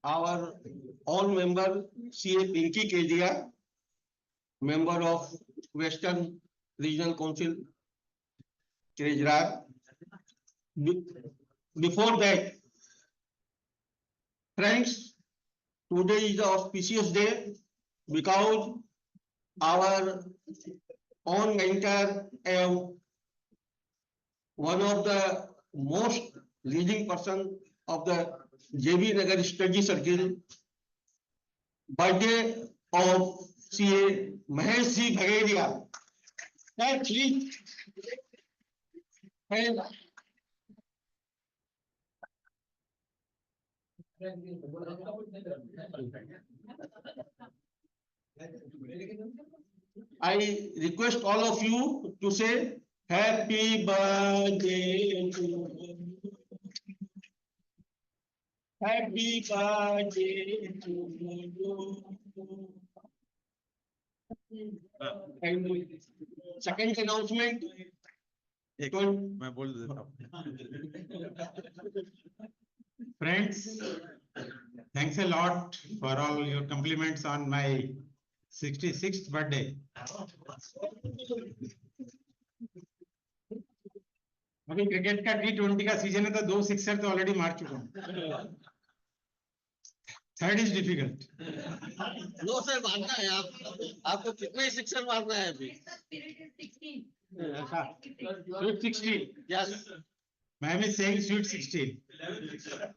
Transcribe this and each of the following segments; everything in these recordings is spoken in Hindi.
Our all member CA Pinky Kedia, member of Western Regional Council, Treasurer. Before that, friends, today is the auspicious day because our own mentor and one of the most leading person of the JB Nagar Study Circle, birthday of CA Mahesh Ji Bhageria. Please. I request all of you to say happy birthday to you. Happy birthday to you. And second announcement. मैं बोल देता हूँ. Friends, thanks a lot for all your compliments on my 66th birthday. अभी क्रिकेट का T20 का सीजन है तो 2 सिक्सर तो ऑलरेडी मार चुका हूँ. Third is difficult. No sir मारना है आपको कितने सिक्सर मारना है अभी? 16. Yes. Ma'am is saying sweet 16.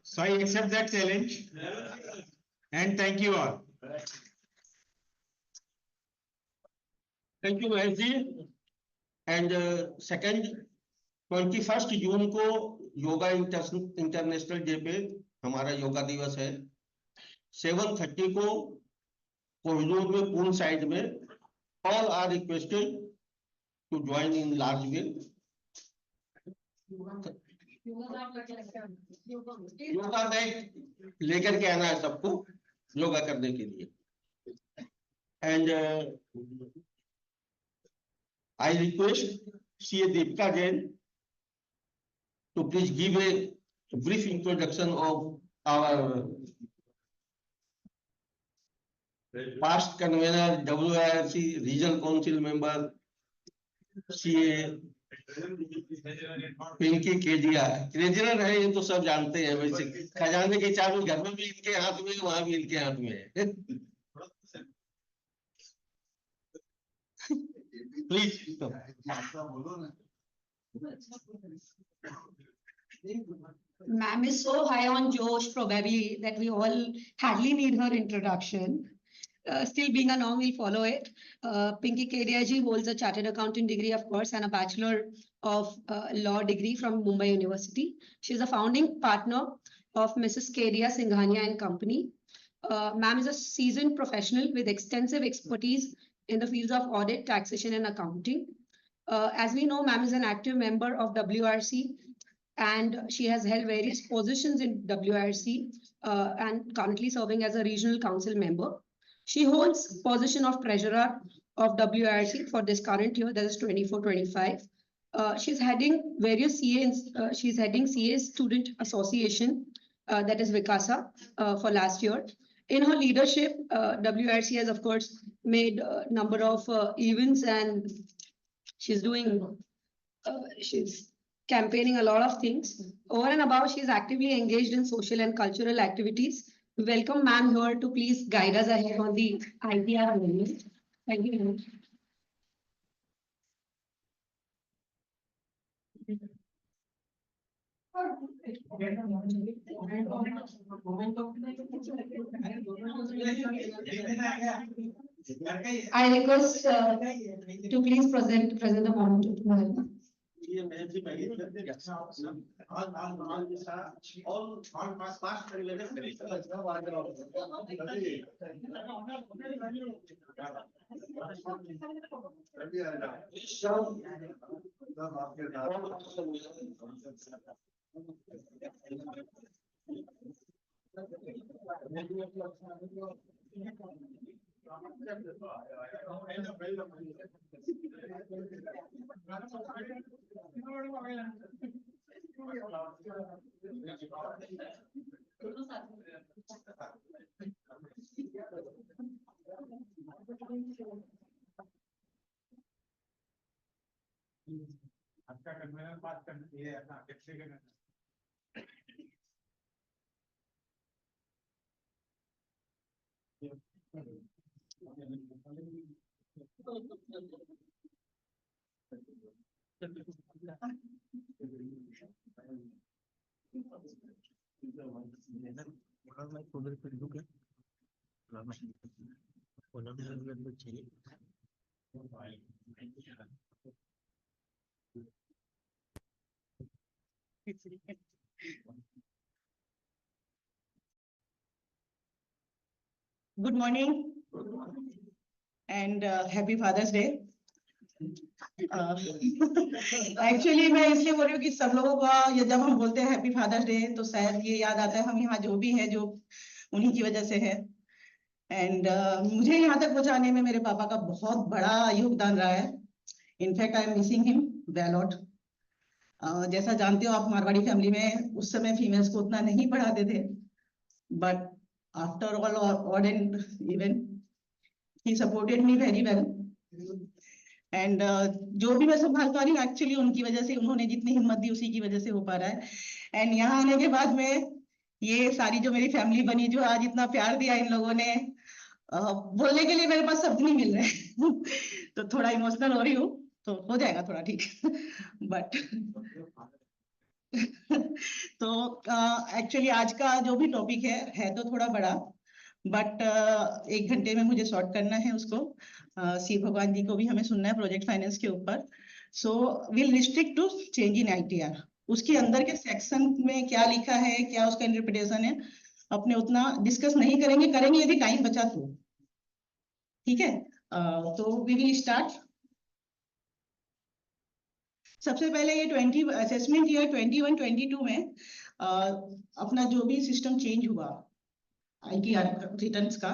So I accept that challenge. And thank you all. Thank you Mahesh ji. And second 21 जून को योगा इंटरनेशनल डे पे हमारा योगा दिवस है. 7:30 को कोहिनूर में पूल साइड में all are requested to join in large way. Yoga mat लेकर के आना है सबको योगा करने के लिए. And I request CA Deepika Jain to please give a brief introduction of our past convener, WIRC regional council member, CA Pinky Kezia. Treasurer है ये तो सब जानते हैं. वैसे खजाने की चाबी घर में भी इनके हाथ में, वहां भी इनके हाथ में है. Please. Ma'am is so high on Josh probably that we all hardly need her introduction. Still being a norm, we'll follow it. Pinky Kedia ji holds a chartered accountant degree, of course, and a bachelor of law degree from Mumbai University. She is a founding partner of Mrs. Kedia Singhania and Company. Ma'am is a seasoned professional with extensive expertise in the fields of audit, taxation, and accounting. As we know, Ma'am is an active member of WRC, and she has held various positions in WRC and currently serving as a regional council member. She holds position of treasurer of WRC for this current year, that is 24-25. She's heading various CAs. She's heading CA Student Association, that is Vikasa, for last year. In her leadership, WRC has, of course, made a number of events, and she's doing, she's campaigning a lot of things. Over and above, she's actively engaged in social and cultural activities. We welcome ma'am here to please guide us ahead on the IPR movement. Thank you very much. I request to please present the moment. आपका कन्वीनर बात करनी है ना, कैसे करना Good morning and happy Father's Day. Actually मैं इसलिए बोल रही हूँ कि सब लोगों का ये जब हम बोलते हैं हैप्पी फादर्स डे तो शायद ये याद आता है हम यहाँ जो भी है जो उन्हीं की वजह से है। एंड मुझे यहाँ तक पहुँचाने में मेरे पापा का बहुत बड़ा योगदान रहा है। In fact I am missing him very lot. जैसा जानते हो आप, मारवाड़ी फैमिली में उस समय फीमेल्स को उतना नहीं पढ़ाते थे, but after all odd and even he supported me very well. And जो भी मैं संभाल पा रही हूँ एक्चुअली उनकी वजह से, उन्होंने जितनी हिम्मत दी उसी की वजह से हो पा रहा है। एंड यहाँ आने के बाद में ये सारी जो मेरी फैमिली बनी, जो आज इतना प्यार दिया इन लोगों ने, बोलने के लिए मेरे पास शब्द नहीं मिल रहे तो थोड़ा इमोशनल हो रही हूँ, तो हो जाएगा थोड़ा ठीक बट तो एक्चुअली आज का जो भी टॉपिक है तो थोड़ा बड़ा, बट 1 घंटे में मुझे शॉर्ट करना है उसको। सी भगवान जी को भी हमें सुनना है प्रोजेक्ट फाइनेंस के ऊपर। So will restrict to change in ITR. उसके अंदर के सेक्शन में क्या लिखा है, क्या उसका इंटरप्रिटेशन है, अपने उतना डिस्कस नहीं करेंगे, करेंगे यदि टाइम बचा तो, ठीक है। तो वी विल स्टार्ट। सबसे पहले ये 20 असेसमेंट ईयर 21-22 में अपना जो भी सिस्टम चेंज हुआ ITR रिटर्न्स का,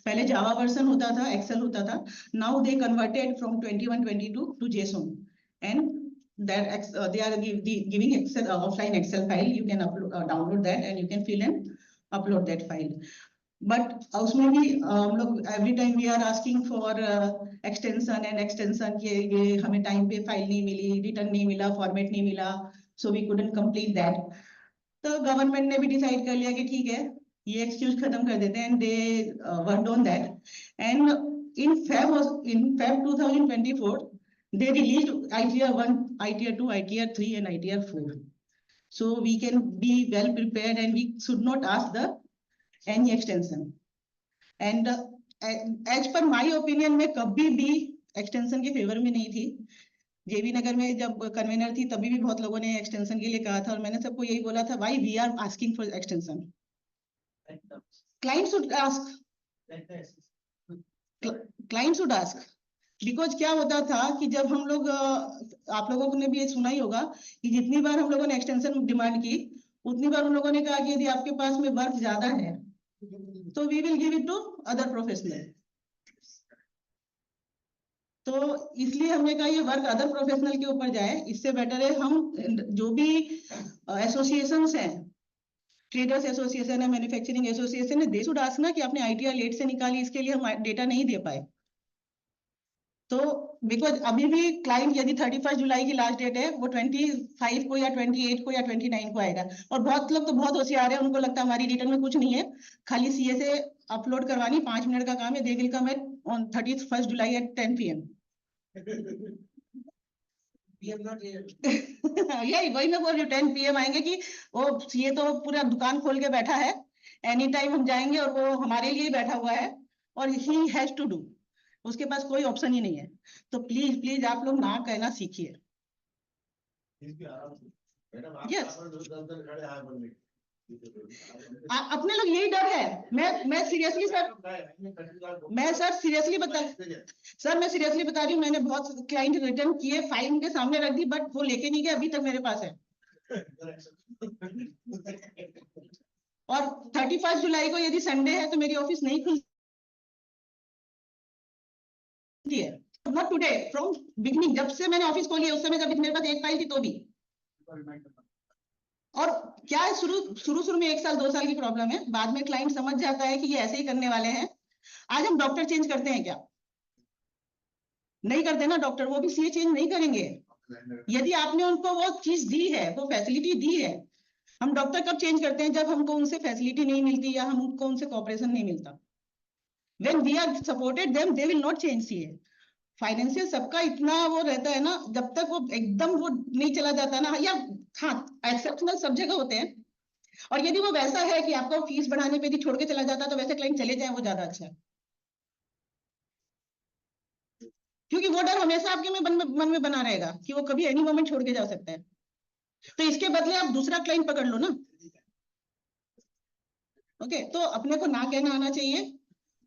पहले जावा वर्जन होता था, एक्सेल होता था। Now they converted from 21-22 to JSON and that they are giving Excel offline Excel file. You can download that and you can fill and upload that file. But उसमें भी हम लोग every time we are asking for extension and extension के ये हमें टाइम पे फाइल नहीं मिली, रिटर्न नहीं मिला, फॉर्मेट नहीं मिला, so we couldn't complete that. तो गवर्नमेंट ने भी डिसाइड कर लिया कि ठीक है ये एक्सक्यूज खत्म कर देते हैं, and they worked on that. And in Feb 2024 they released ITR 1, ITR 2, ITR 3 and ITR 4. So we can be well prepared and we should not ask the any extension. And as per my opinion मैं कभी भी एक्सटेंशन के फेवर में नहीं थी। JB नगर में जब कन्वेनर थी तभी भी बहुत लोगों ने एक्सटेंशन के लिए कहा था और मैंने सबको यही बोला था, why we are asking for extension? Client should ask. Client should ask. Because क्या होता था कि जब हम लोग, आप लोगों ने भी ये सुना ही होगा कि जितनी बार हम लोगों ने एक्सटेंशन डिमांड की उतनी बार उन लोगों ने कहा कि यदि आपके पास में वर्क ज्यादा है तो we will give it to other professional. तो इसलिए हमने कहा ये वर्क अदर प्रोफेशनल के ऊपर जाए, इससे बेटर है हम जो भी एसोसिएशंस हैं, ट्रेडर्स एसोसिएशन है, मैन्युफैक्चरिंग एसोसिएशन है, दे शुड आस्क ना कि आपने ITR लेट से निकाली, इसके लिए हम डेटा नहीं दे पाए। तो बिकॉज अभी भी क्लाइंट यदि 31 जुलाई की लास्ट डेट है, वो 25 को या 28 को या 29 को आएगा। और बहुत लोग तो बहुत होशियार है, उनको लगता है हमारी रिटर्न में कुछ नहीं है, खाली CA से अपलोड करवानी, 5 मिनट का काम है, they will come on 31 July at 10 PM। यही वही मैं बोल रही हूँ, 10 PM आएंगे कि वो CA तो पूरा दुकान खोल के बैठा है, एनी टाइम हम जाएंगे और वो हमारे लिए बैठा हुआ है और ही हैज टू डू, उसके पास कोई ऑप्शन ही नहीं है। तो प्लीज प्लीज आप लोग ना कहना सीखिए। Yes. अपने लोग यही डर है। मैं सीरियसली सर, मैं सीरियसली बता रही हूँ, मैंने बहुत क्लाइंट रिटर्न किए, फाइल उनके सामने रख दी, बट वो लेके नहीं गए, अभी तक मेरे पास है। और 31 जुलाई को यदि संडे है तो मेरी ऑफिस नहीं खुल है, नॉट टुडे, फ्रॉम बिगनिंग, जब से मैंने ऑफिस खोली है उस समय जब मेरे पास एक फाइल थी तो भी। और क्या है, शुरू में 1 साल 2 साल की प्रॉब्लम है, बाद में क्लाइंट समझ जाता है कि ये ऐसे ही करने वाले हैं। आज हम डॉक्टर चेंज करते हैं क्या? नहीं करते ना डॉक्टर, वो भी सीए चेंज नहीं करेंगे यदि आपने उनको वो चीज दी है, वो फैसिलिटी दी है। हम डॉक्टर कब चेंज करते हैं? जब हमको उनसे फैसिलिटी नहीं मिलती या हमको उनसे कॉपरेशन नहीं मिलता। When we are supported them, they will not change CA. Financial सबका इतना वो रहता है ना, जब तक वो एकदम वो नहीं चला जाता ना, या हाँ एक्सेप्शनल सब जगह होते हैं, और यदि वो वैसा है कि आपको फीस बढ़ाने पे भी छोड़ के चला जाता है तो वैसे क्लाइंट चले जाए, वो ज्यादा अच्छा है। क्योंकि वो डर हमेशा आपके मन में बना रहेगा कि वो कभी एनी मोमेंट छोड़ के जा सकता है। तो इसके बदले आप दूसरा क्लाइंट पकड़ लो ना। ओके, तो अपने को ना कहना आना चाहिए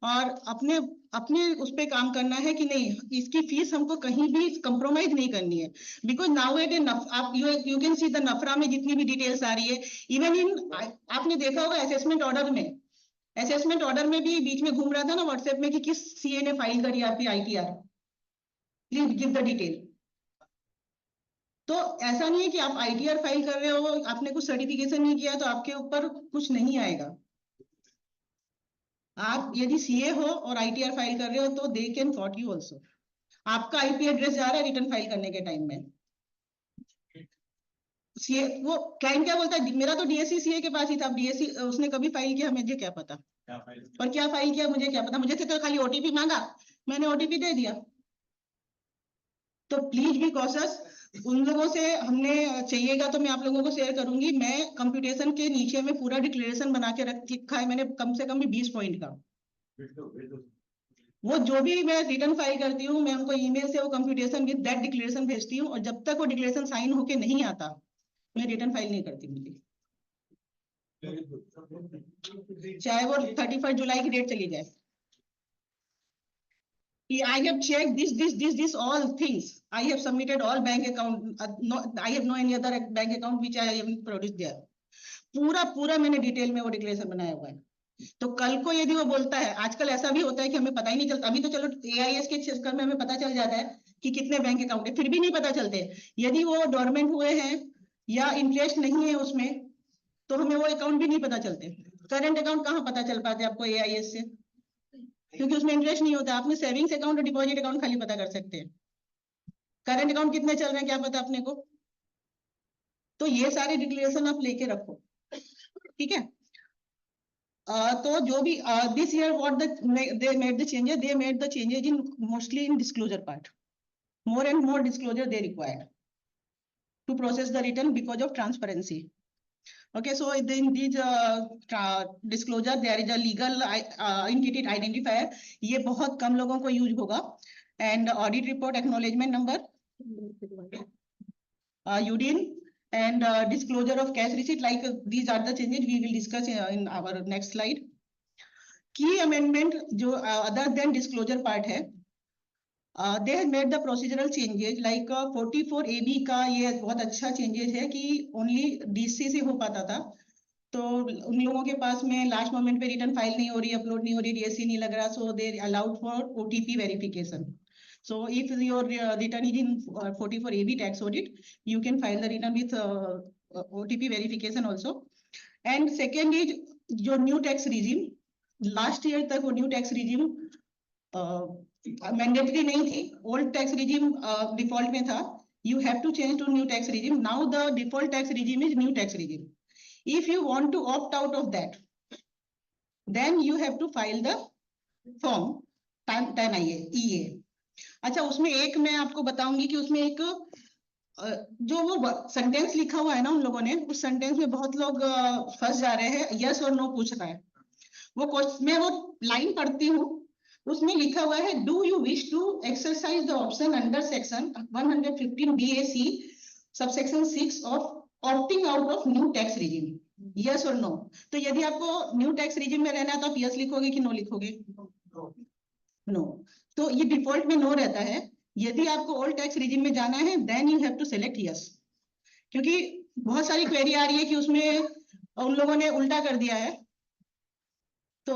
और अपने अपने उस पे काम करना है कि नहीं, इसकी फीस हमको कहीं भी कंप्रोमाइज नहीं करनी है। बिकॉज नाउ एट आप यू कैन सी द नफरा में जितनी भी डिटेल्स आ रही है, इवन इन आपने देखा होगा असेसमेंट ऑर्डर में, असेसमेंट ऑर्डर में भी बीच में घूम रहा था ना व्हाट्सएप में कि किस सीए ने फाइल करी आपकी ITR, please give the detail. तो ऐसा नहीं है कि आप आईटीआर फाइल कर रहे हो, आपने कुछ सर्टिफिकेशन नहीं किया तो आपके ऊपर कुछ नहीं आएगा। आप यदि सीए हो और आईटीआर फाइल कर रहे हो तो they can caught you also. आपका आईपी एड्रेस जा रहा है रिटर्न फाइल करने के टाइम में, सीए वो क्लाइंट क्या बोलता है, मेरा तो डीएससी सीए के पास ही था, डीएससी उसने कभी फाइल किया मुझे क्या पता, और क्या फाइल किया मुझे क्या पता, मुझे तो खाली ओटीपी मांगा, मैंने ओटीपी दे दिया। तो प्लीज बी कॉशियस। उन लोगों से हमने चाहिएगा तो मैं आप लोगों को शेयर करूंगी, मैं कंप्यूटेशन के नीचे में पूरा डिक्लेरेशन बना के रखा है मैंने, कम से कम भी 20 पॉइंट का। वो जो भी मैं रिटर्न फाइल करती हूँ मैं उनको ईमेल से वो कंप्यूटेशन विद दैट डिक्लेरेशन भेजती हूँ, और जब तक वो डिक्लेरेशन साइन होके नहीं आता मैं रिटर्न फाइल नहीं करती मुझे, चाहे वो 31 जुलाई की डेट चली जाए। I have checked this all things. I have submitted all bank account. I have no any other bank account which I haven't produced there. पूरा मैंने डिटेल में वो डिक्लेरेशन बनाया हुआ है। तो कल को यदि वो बोलता है, आजकल ऐसा भी होता है कि हमें पता ही नहीं चलता, अभी तो चलो AIS के चक्कर में हमें पता चल जाता है कि कितने बैंक अकाउंट है, फिर भी नहीं पता चलते। यदि वो डोरमेंट हुए हैं या इंटरेस्ट नहीं है उसमें तो हमें वो अकाउंट भी नहीं पता चलते। करंट अकाउंट कहाँ पता चल पाते आपको AIS से, क्योंकि उसमें इंटरेस्ट नहीं होता। आपने सेविंग्स अकाउंट और डिपॉजिट अकाउंट खाली पता कर सकते हैं, करंट अकाउंट कितने चल रहे हैं क्या पता अपने को। तो ये सारे डिक्लेरेशन आप लेके रखो, ठीक है। तो जो भी this year what they made the changes in mostly in disclosure part, more and more disclosure they required to process the return because of transparency. Okay, so in this disclosure there is a legal entity identifier, ये बहुत कम लोगों को यूज होगा, and audit report acknowledgement number, UDIN, and disclosure of cash receipt. Like these are the changes we will discuss in our next slide. Key amendment जो other than disclosure part है, they have made the procedural changes like 44 AB का ये बहुत अच्छा changes है कि only DC से हो पाता था, तो उन लोगों के पास में लास्ट मोमेंट पे रिटर्न फाइल नहीं हो रही, अपलोड नहीं हो रही, DSC नहीं लग रहा, so they allowed for OTP verification. So if your return is in 44 AB tax audit, you can file the return with OTP verification also. And second is जो new tax regime, last year तक वो new tax regime मैंडेटरी नहीं थी, ओल्ड टैक्स रिजीम डिफॉल्ट में था, you have to change to new tax regime. Now the default tax regime is new tax regime. If you want to opt out of that then you have to file the form 10 EA। अच्छा, उसमें एक मैं आपको बताऊंगी कि उसमें एक जो वो सेंटेंस लिखा हुआ है ना उन लोगों ने, उस सेंटेंस में बहुत लोग फंस जा रहे हैं, यस और नो पूछ रहा है। वो मैं वो लाइन पढ़ती हूँ, उसमें लिखा हुआ है, do you wish to exercise the option under section 115 BAC subsection 6 of opting out of new tax regime, yes और नो। तो यदि आपको न्यू टैक्स रिजीम में रहना है तो आप यस लिखोगे कि नो लिखोगे? नो। तो ये डिफॉल्ट में नो रहता है। यदि आपको ओल्ड टैक्स रिजीम में जाना है then you have to select yes, क्योंकि बहुत सारी क्वेरी आ रही है कि उसमें उन लोगों ने उल्टा कर दिया है। तो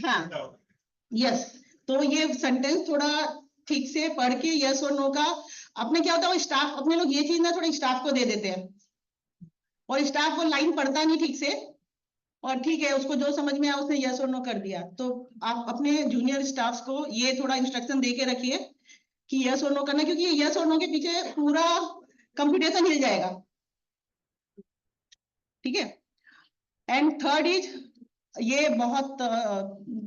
हाँ, यस, तो ये सेंटेंस थोड़ा ठीक से पढ़ के यस और नो का, अपने क्या होता है, स्टाफ अपने लोग ये चीज ना थोड़ा स्टाफ को दे देते हैं और स्टाफ वो लाइन पढ़ता नहीं ठीक से, और ठीक है उसको जो समझ में आया उसने यस और नो कर दिया। तो आप अपने जूनियर स्टाफ्स को ये थोड़ा इंस्ट्रक्शन दे के रखिए कि यस और नो करना, क्योंकि यस और नो के पीछे पूरा कंप्यूटेशन हिल जाएगा, ठीक है। एंड थर्ड इज, ये बहुत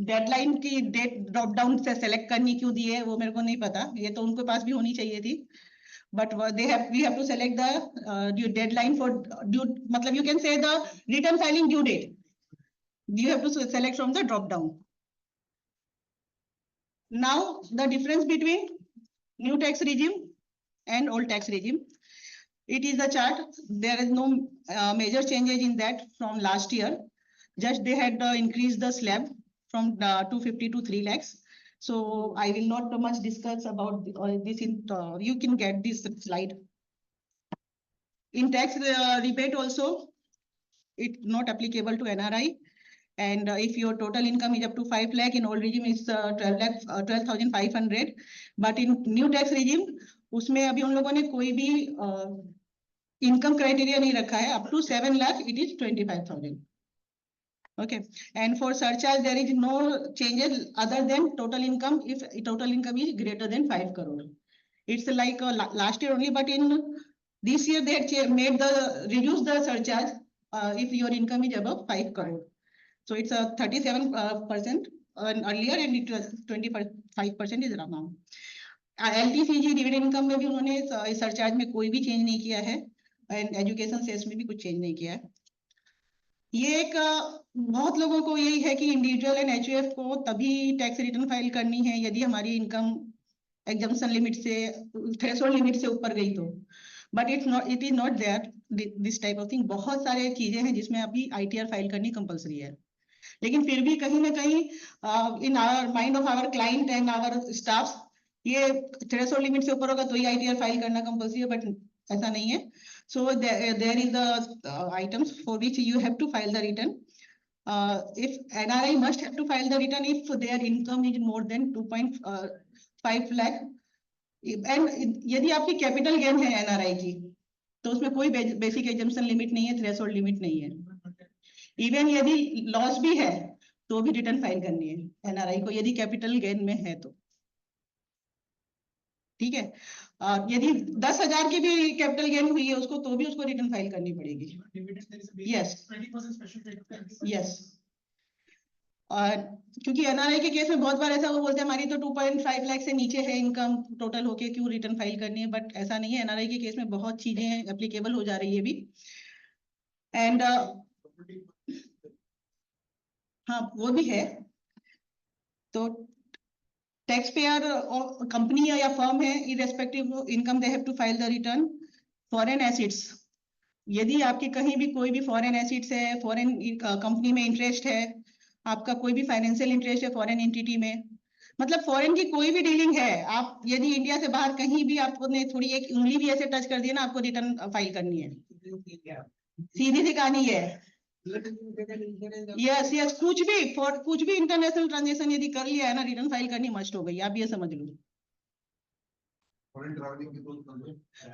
डेडलाइन की डेट ड्रॉप डाउन से सेलेक्ट करनी क्यों दी है वो मेरे को नहीं पता, ये तो उनके पास भी होनी चाहिए थी, but we have to select the due deadline for due, मतलब you can say the return filing due date, you have to select from the drop down. Now the difference between new tax regime and old tax regime, it is the chart, there is no major changes in that from last year, just they had increased the slab from 250 to 3 lakhs. So I will not much discuss about this in, you can get this slide. In tax rebate also, it not applicable to NRI. And if your total income is up to 5 lakh, in old regime is 12,500. But in new tax regime, उसमें अभी उन लोगों ने कोई भी income criteria नहीं रखा है, up to 7 lakh, it is 25,000. Okay, and for surcharge there is no changes other than total income, if total income is greater than 5 crore. It's like last year only, but in this year they had made the reduce the surcharge if your income is above 5 crore. So it's a 37% earlier, and it was 25% is now. LTCG dividend income में भी उन्होंने सरचार्ज में कोई भी चेंज नहीं किया है, एंड एजुकेशन सेस में भी कुछ चेंज नहीं किया है। ये एक बहुत लोगों को यही है कि इंडिविजुअल एंड एचयूएफ को तभी टैक्स रिटर्न फाइल करनी है यदि हमारी इनकम एग्जम्पशन लिमिट से, थ्रेशोल्ड लिमिट से ऊपर गई तो, but it is not that this type of thing. बहुत सारे चीजें हैं जिसमें अभी आईटीआर फाइल करनी कंपलसरी है, लेकिन फिर भी कहीं ना कहीं in our mind of our client and our staff ये थ्रेशोल्ड लिमिट से ऊपर होगा तो ही आईटीआर फाइल करना कंपलसरी है, बट ऐसा नहीं है। So there is the items for which you have to file the return. If NRI must have to file the return if their income is more than 2.5 lakh, and यदि आपकी कैपिटल गेन है NRI की तो उसमें कोई बेसिक एग्जम्पशन लिमिट नहीं है, थ्रेशोल्ड लिमिट नहीं है। इवन यदि लॉस भी है तो भी रिटर्न फाइल करनी है NRI को, यदि कैपिटल गेन में है तो, ठीक है। यदि 10,000 की भी कैपिटल गेन हुई है उसको तो भी उसको रिटर्न फाइल करनी पड़ेगी। यस यस, और क्योंकि एनआरआई के केस में बहुत बार ऐसा वो बोलते हैं हमारी तो 2.5 लाख से नीचे है इनकम टोटल होके क्यों रिटर्न फाइल करनी है, बट ऐसा नहीं है। एनआरआई के केस में बहुत चीजें एप्लीकेबल हो जा रही है भी, एंड हाँ वो भी है। तो टैक्स पेयर कंपनी या फर्म है, irrespective income they have to file the return. Foreign assets, यदि आपकी कहीं भी कोई भी फॉरेन एसिड्स है, फॉरेन कंपनी में इंटरेस्ट है, आपका कोई भी फाइनेंशियल इंटरेस्ट है फॉरेन एंटिटी में, मतलब फॉरेन की कोई भी डीलिंग है, आप यदि इंडिया से बाहर कहीं भी आपने थोड़ी एक उंगली भी ऐसे टच कर दिया ना, आपको रिटर्न फाइल करनी है। सीधी सी कहानी है। यस यस, कुछ भी इंटरनेशनल ट्रांजेक्शन यदि कर लिया है ना, रिटर्न फाइल करनी मस्ट हो गई, आप ये समझ लो।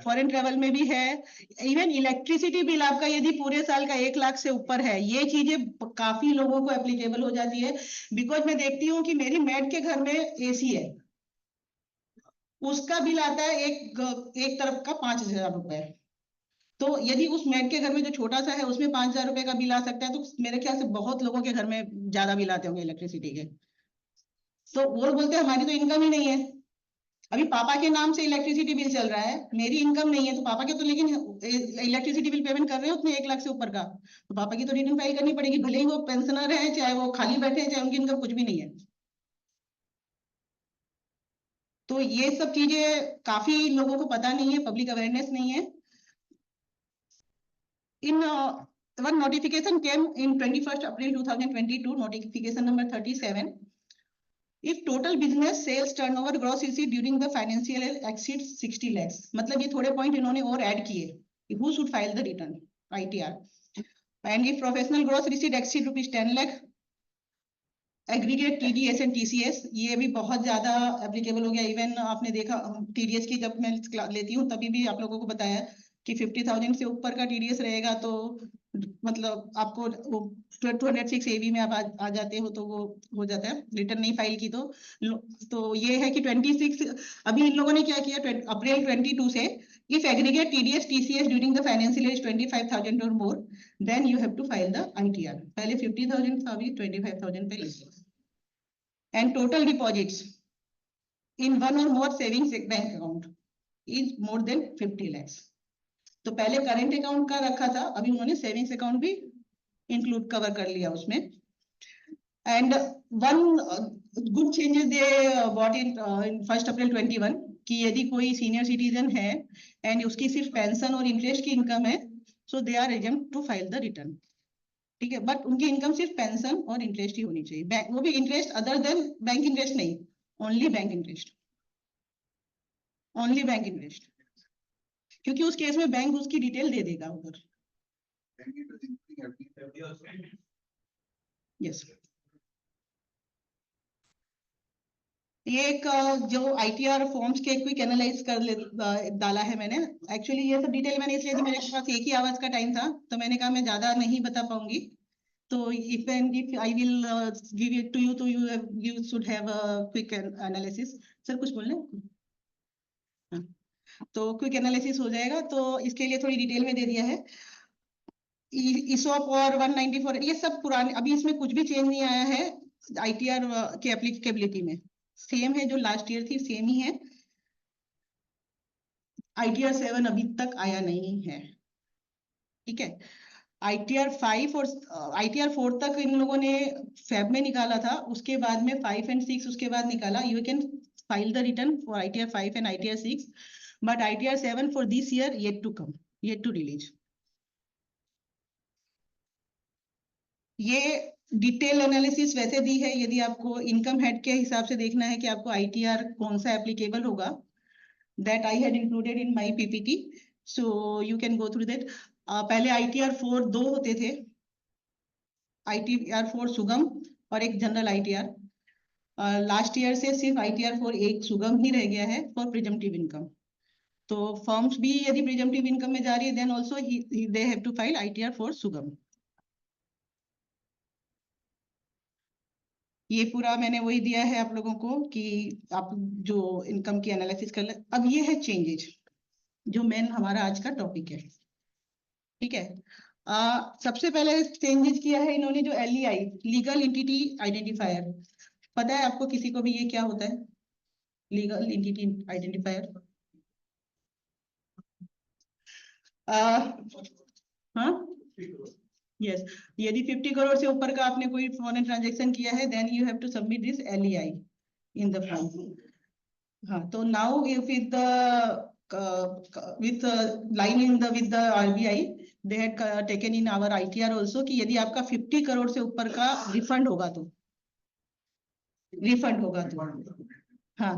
फॉरेन ट्रेवल में भी है। इवन इलेक्ट्रिसिटी बिल आपका यदि पूरे साल का 1 लाख से ऊपर है, ये चीजें काफी लोगों को एप्लीकेबल हो जाती है। बिकॉज मैं देखती हूँ कि मेरी मैड के घर में एसी है, उसका बिल आता है एक तरफ का 5,000 रुपए। तो यदि उस मैड के घर में जो छोटा सा है उसमें 5,000 रुपए का बिल आ सकता है, तो मेरे ख्याल से बहुत लोगों के घर में ज्यादा बिल आते होंगे इलेक्ट्रिसिटी के। तो वो बोलते हैं हमारी तो इनकम ही नहीं है। अभी पापा के नाम से इलेक्ट्रिसिटी बिल चल रहा है, मेरी इनकम नहीं है, तो पापा के तो लेकिन इलेक्ट्रिसिटी बिल पेमेंट कर रहे हैं उतने 1 लाख से ऊपर का, तो पापा की तो रिटर्न फाइल करनी पड़ेगी, भले ही वो पेंशनर है, चाहे वो खाली बैठे हैं, चाहे उनकी इनकम कुछ भी नहीं है। तो ये सब चीजें काफी लोगों को पता नहीं है, पब्लिक अवेयरनेस नहीं है। इन one notification came in 21st April 2022, notification number 37. If total business sales turnover gross receipt during the financial year exceeds 60 lakhs, मतलब ये थोड़े पॉइंट इन्होंने और ऐड किए, who should file the return ITR, and if professional gross receipt exceed rupees 10 lakh, aggregate TDS and TCS, ये भी बहुत ज्यादा एप्लीकेबल हो गया। इवन आपने देखा टीडीएस की जब मैं लेती हूँ तभी भी आप लोगों को बताया कि 50,000 से ऊपर का टीडीएस रहेगा तो मतलब आपको वो 206 एवी में आप आ जाते हो तो वो हो जाता है, रिटर्न नहीं फाइल की तो ये है कि 26 अभी इन लोगों ने क्या किया अप्रैल 22 से, if aggregate TDS TCS during the financial year is 25,000 or more, then you have to file the ITR. पहले 50,000 था, अभी 25,000 पे लिखा। And total deposits in one or more savings bank account is more than 50 lakhs. तो पहले करंट अकाउंट का रखा था, अभी उन्होंने सेविंग्स अकाउंट भी इंक्लूड कवर कर लिया उसमें। And one good changes they brought in 1 April 21 कि यदि कोई सीनियर सिटीजन है एंड उसकी सिर्फ पेंशन और इंटरेस्ट की इनकम है, so they are eligible to file the return. ठीक है, बट उनकी इनकम सिर्फ पेंशन और इंटरेस्ट ही होनी चाहिए, वो भी interest other than bank interest नहीं, only bank interest, only bank interest, क्योंकि उस केस में बैंक उसकी डिटेल दे देगा उधर। यस, ये एक जो आईटीआर फॉर्म्स के क्विक एनालाइज डाला है मैंने। एक्चुअली ये सब डिटेल मैंने इसलिए दी, मेरे पास 1 ही आवर्स का टाइम था तो मैंने कहा मैं ज्यादा नहीं बता पाऊंगी, तो if I will give it to you तो you should have a quick analysis. Sir कुछ बोलना है? हाँ, तो क्विक एनालिसिस हो जाएगा, तो इसके लिए थोड़ी डिटेल में दे दिया है। ईसॉप और 194 ये सब पुराने, अभी इसमें कुछ भी चेंज नहीं आया है आईटीआर के एप्लीकेबिलिटी में, सेम है जो लास्ट ईयर थी सेम ही है। ITR 7 अभी तक आया नहीं है, ठीक है। ITR 5 और ITR 4 तक इन लोगों ने फेब में निकाला था, उसके बाद में 5 and 6 उसके बाद निकाला। You can file the return for ITR 5 and ITR 6, but ITR 7 for this year yet to come, yet to release. ये डिटेल एनालिसिस वैसे दी है, यदि आपको इनकम हेड के हिसाब से देखना है कि आपको ITR कौन सा एप्लीकेबल होगा, that I had included in my PPT, so you can go through that. पहले ITR 4 2 होते थे, ITR 4 सुगम और एक जनरल ITR। लास्ट ईयर से सिर्फ ITR 4 एक सुगम ही रह गया है फॉर प्रिजम्पटिव इनकम। तो फर्म्स भी यदि प्रिजम्पटिव इनकम में जा रही है then also they have to file ITR 4 सुगम। ये पूरा मैंने वही दिया है आप लोगों को कि आप जो इनकम की एनालिसिस कर ले। अब ये है चेंजेज जो मेन हमारा आज का टॉपिक है, ठीक है। सबसे पहले चेंजेस किया है इन्होंने जो LEI, लीगल एंटिटी आइडेंटिफायर। पता है आपको किसी को भी ये क्या होता है लीगल एंटिटी आइडेंटिफायर? हाँ, यस, यदि 50 करोड़ से ऊपर का आपने कोई फॉरेन ट्रांजैक्शन किया है then you have to submit this LEI in the form. हाँ, तो now if with line in the with the RBI they had taken in our ITR also कि यदि आपका 50 करोड़ से ऊपर का रिफंड होगा तो हाँ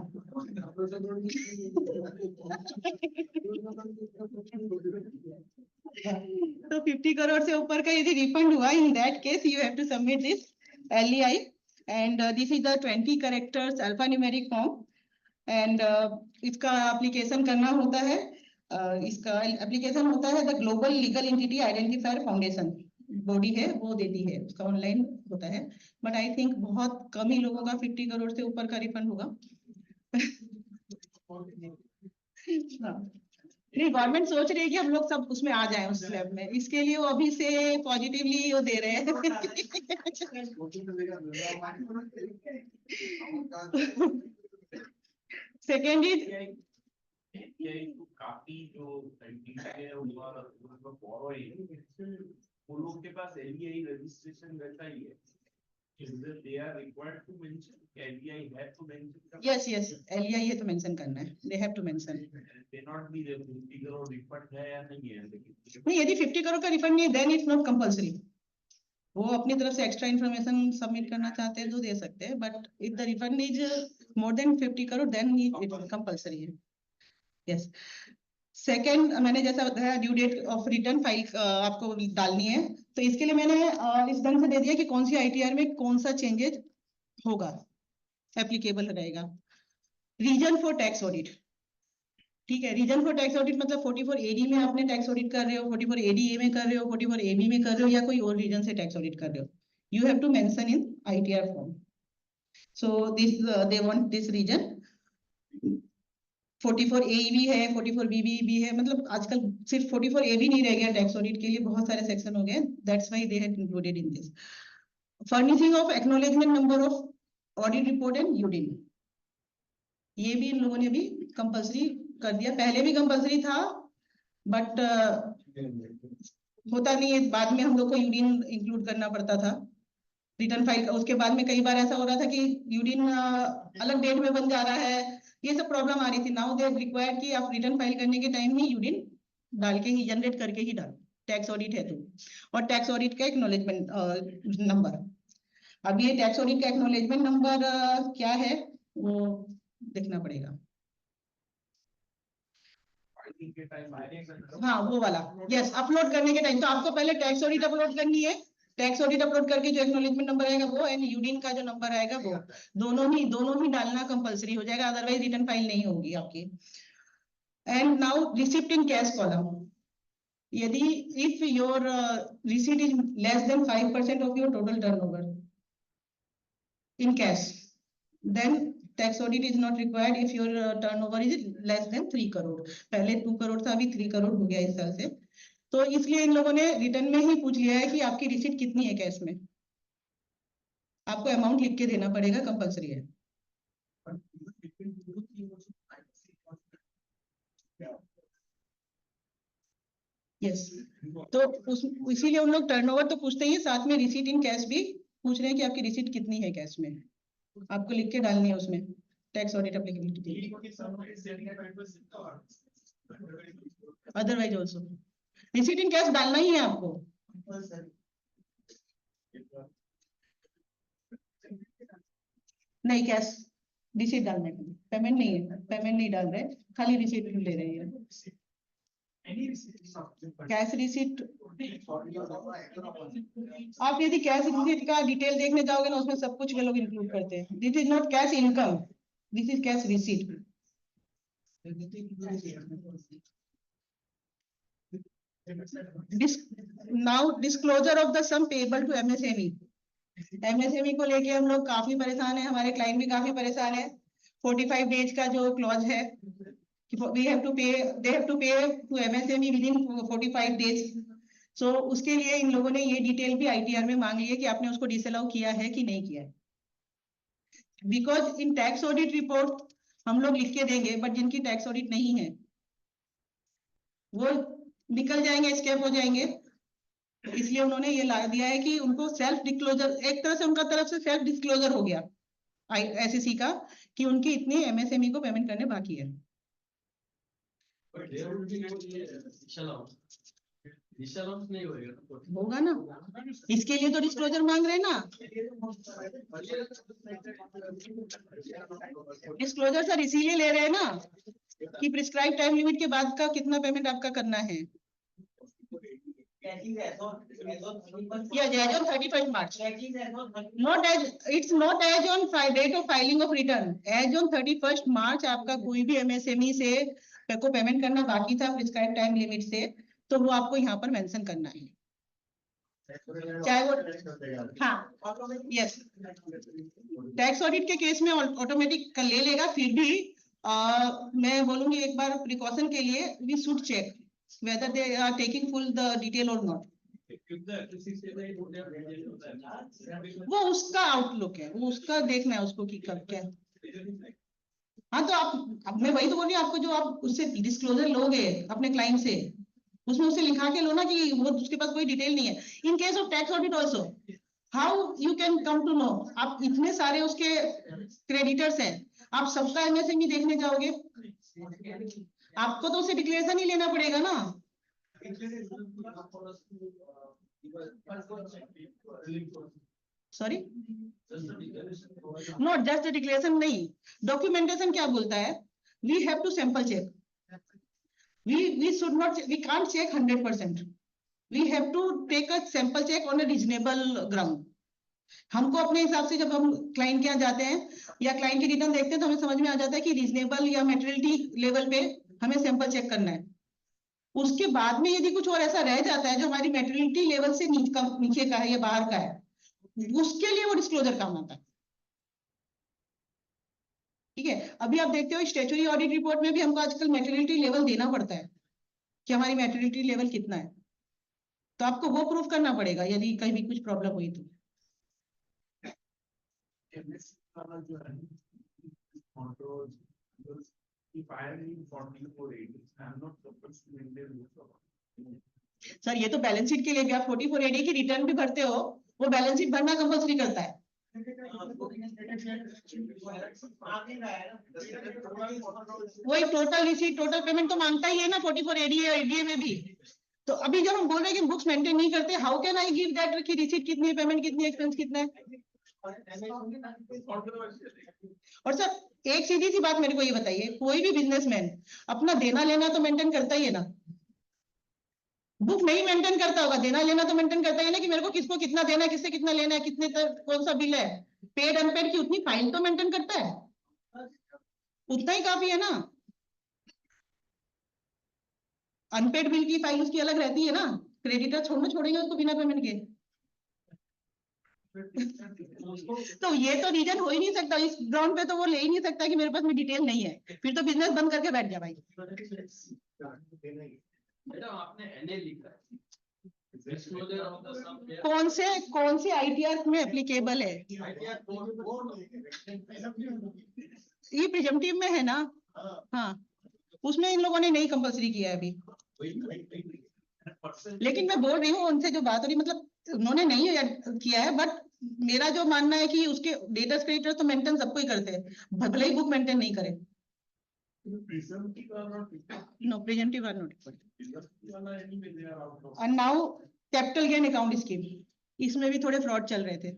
तो 50 करोड़ से ऊपर का यदि रिफंड हुआ, in that case you have to submit this LEI and this is the 20 characters alphanumeric form and इसका एप्लीकेशन करना होता है। इसका एप्लीकेशन होता है the global legal entity identifier foundation body है वो देती है, उसका ऑनलाइन होता है, बट आई थिंक बहुत कम ही लोगों का 50 करोड़ से ऊपर का रिफंड होगा। नहीं, गवर्नमेंट सोच रही है कि हम लोग सब उसमें आ जाएं उस स्लैब में, इसके लिए वो अभी से पॉजिटिवली वो दे रहे हैं। सेकेंड इज काफी जो वो लोग के पास LEI रजिस्ट्रेशन रहता ही है, they are required to mention, LEI have to mention। Yes LEI है तो मेंशन करना है, they have to mention। they not be the 50 crore refund है या नहीं है, नहीं, यदि 50 करोड़ का रिफंड नहीं है देन इट्स नॉट कंपल्सरी। वो अपनी तरफ से एक्स्ट्रा इन्फॉर्मेशन सबमिट करना चाहते हैं तो दे सकते हैं, but if the refund is more then 50 crore then it compulsory है। यस, सेकेंड मैंने जैसा बताया due date of return file आपको डालनी है, तो इसके लिए मैंने इस ढंग से दे दिया कि कौन सी ITR में कौन सा चेंजेज होगा, एप्लीकेबल रहेगा। रीजन फॉर टैक्स ऑडिट, ठीक है, रीजन फॉर टैक्स ऑडिट मतलब 44 AD में आपने टैक्स ऑडिट कर रहे हो, 44 ADA में कर रहे हो, 44 AB में कर रहे हो, या कोई और रीजन से टैक्स ऑडिट कर रहे हो, you have to mention in ITR form. So this they want this reason. 44 A भी है, 44 BB भी है, मतलब आजकल सिर्फ 44 A भी नहीं रह गया टैक्स ऑडिट के लिए, बहुत सारे सेक्शन हो गए, that's why they had included in this. Furnishing of acknowledgement number of audit report and UDIN, ये भी इन लोगों ने भी कंपलसरी कर दिया। पहले भी कंपलसरी था बट होता नहीं है, बाद में हम लोग को यूडिन इंक्लूड करना पड़ता था रिटर्न फाइल। उसके बाद में कई बार ऐसा हो रहा था कि यूडिन अलग डेट में बन जा रहा है, ये सब प्रॉब्लम आ रही थी। नाउ दे रिक्वायर्ड कि आप रिटर्न फाइल करने के टाइम ही यूडिन डाल के ही, जनरेट करके ही डाल, टैक्स ऑडिट है तो। और टैक्स ऑडिट का एक्नॉलेजमेंट नंबर, अब ये टैक्स ऑडिट का एक्नॉलेजमेंट नंबर क्या है वो देखना पड़ेगा। हाँ वो वाला, यस, अपलोड करने के टाइम तो आपको पहले टैक्स ऑडिट अपलोड करनी है, टैक्स ऑडिट अपलोड करके जो एक्नॉलेजमेंट नंबर आएगा वो, एंड यूडिन का जो नंबर आएगा वो, दोनों ही डालना कंपलसरी हो जाएगा, अदरवाइज रिटर्न फाइल नहीं होगी आपकी। And now receipt in cash column, यदि if your receipt is less than 5% of your total turnover in cash, then tax audit is not required if your turnover is less than 3 crore। पहले 2 करोड़ था, अभी 3 करोड़ हो गया इस साल से। तो इसलिए इन लोगों ने रिटर्न में ही पूछ लिया है कि आपकी रिसीट कितनी है कैश में, आपको अमाउंट लिख के देना पड़ेगा, कंपलसरी है। यस, तो इसीलिए उन लोग टर्नओवर तो पूछते ही, साथ में रिसीट इन कैश भी पूछ रहे हैं कि आपकी रिसीट कितनी है कैश में, आपको लिख के डालनी है उसमें tax audit applicability, otherwise also receipt in cash डालना ही है आपको। नहीं, कैश रिसीट डालने का, पेमेंट नहीं है, पेमेंट नहीं डाल रहे, खाली रिसीट ले रहे हैं। कैश रिसीट, आप यदि कैश रिसीट का डिटेल देखने जाओगे ना, उसमें सब कुछ ये लोग इंक्लूड करते हैं। This is not cash income, this is cash receipt. Now disclosure of the sum payable to MSME, MSME को लेके हम लोग काफी परेशान है, हमारे क्लाइंट भी काफी परेशान है। 45 डेज का जो क्लॉज है, we have to pay, they have to pay to MSME within 45 days। so उसके लिए इन लोगों ने ये डिटेल भी ITR में मांग ली है कि आपने उसको डिसअलाउ किया है कि नहीं किया है। Because in tax audit report हम लोग लिख के देंगे, बट जिनकी टैक्स ऑडिट नहीं है वो निकल जाएंगे, स्केप हो जाएंगे। इसलिए उन्होंने ये ला दिया है कि उनको सेल्फ डिस्क्लोजर, एक तरह से उनका तरफ से सेल्फ डिस्क्लोजर हो गया SEC का, कि उनकी इतनी MSME को पेमेंट करने बाकी है। होगा ना, इसके लिए तो डिस्क्लोजर मांग रहे हैं ना। डिस्क्लोजर सर इसीलिए ले रहे हैं ना कि प्रिस्क्राइब टाइम लिमिट के बाद का कितना पेमेंट आपका करना है। as on 31st March, not as, it's not as on date of filing of return, as on 31st March आपका कोई भी MSME से को पेमेंट करना बाकी था प्रिस्क्राइब टाइम लिमिट से, तो वो आपको यहाँ पर मेंशन करना है, चाहे वो, हाँ यस, टैक्स ऑडिट के केस में ऑटोमेटिक ले लेगा। फिर भी मैं बोलूंगी एक बार प्रिकॉशन के लिए, we should check whether they are taking full the detail or not। वो उसका आउटलुक है, वो उसका देखना है उसको कि कब क्या। हाँ तो आप, अब मैं वही तो बोल रही हूँ आपको, जो आप उससे डिस्क्लोजर लोगे अपने क्लाइंट से, उसमें उसे लिखा के लो ना कि वो उसके पास कोई डिटेल नहीं है। In case of tax audit also, how you can come to know, आप इतने सारे उसके क्रेडिटर्स हैं, आप सबका MSME देखने जाओगे, आपको तो उसे डिक्लेरेशन ही लेना पड़ेगा ना। सॉरी, नॉट जस्ट डिक्लेरेशन नहीं, डॉक्यूमेंटेशन क्या बोलता है, we have to sample check, we should not, we can't check 100%, we have to take a sample check on a reasonable ground। हमको अपने हिसाब से जब हम क्लाइंट के यहाँ जाते हैं या क्लाइंट की रिटर्न देखते हैं तो हमें समझ में आ जाता है कि रीजनेबल या मेटेरियलिटी लेवल पे हमें सैंपल चेक करना है। उसके बाद में यदि कुछ और ऐसा रह जाता है जो हमारी मेटेरियलिटी लेवल से नीचे का है या बाहर का है, उसके लिए वो डिस्क्लोजर काम आता है। ठीक है, अभी आप देखते हो स्टैट्यूटरी ऑडिट रिपोर्ट में भी हमको आजकल मेटेरियलिटी लेवल देना पड़ता है कि हमारी मेटेरियलिटी लेवल कितना है, तो आपको वो प्रूफ करना पड़ेगा यदि कहीं भी कुछ प्रॉब्लम हुई तो। वाला जो है controls, because if I am in 4480, I am not supposed to maintain this. Sir ये तो बैलेंस शीट के लिए भी आप 4480 की रिटर्न भी भरते हो, वो बैलेंस शीट भरना कंपल्सरी करता है। वही टोटल रिसीट टोटल पेमेंट तो मांगता ही है ना 4480 या एडीए में भी। तो अभी जब हम बोल रहे हैं कि बुक्स मेंटेन नहीं करते, how can I give that कि रिसीट कितनी है, पेमेंट कितनी है, एक्सपेंस कितना है। और सर एक सीधी सी बात मेरे को ये बताइए, कोई भी बिजनेसमैन अपना देना लेना तो मेंटेन करता ही है ना। बुक नहीं मेंटेन करता होगा, देना लेना तो मेंटेन करता ही है ना कि मेरे को किसको कितना देना है, किससे कितना लेना है, कितने तक कौन सा बिल है, पेड अनपेड की उतनी फाइल तो मेंटेन करता है, उतना ही काफी है ना। अनपेड बिल की फाइल उसकी अलग रहती है ना, क्रेडिटर छोड़ेंगे उसको बिना पेमेंट के। तो ये तो रीजन हो ही नहीं सकता, इस ग्राउंड पे तो वो ले ही नहीं सकता कि मेरे पास में डिटेल नहीं है, फिर तो बिजनेस बंद करके बैठ जा भाई। मैडम आपने एनए लिखा है, कौन से आईटीआर में एप्लीकेबल है, ये प्रिजम्पटिव में है ना। हाँ, उसमें इन लोगों ने नहीं कंपलसरी किया है अभी, लेकिन मैं बोल रही हूँ उनसे जो बात हो रही, मतलब उन्होंने नहीं किया है, बट मेरा जो मानना है कि उसके डेटा क्रिएटर तो मेंटेन सबको ही करते हैं, भले ही बुक मेंटेन नहीं करे। No presumptive or not. And now capital gain account scheme, इसमें भी थोड़े फ्रॉड चल रहे थे।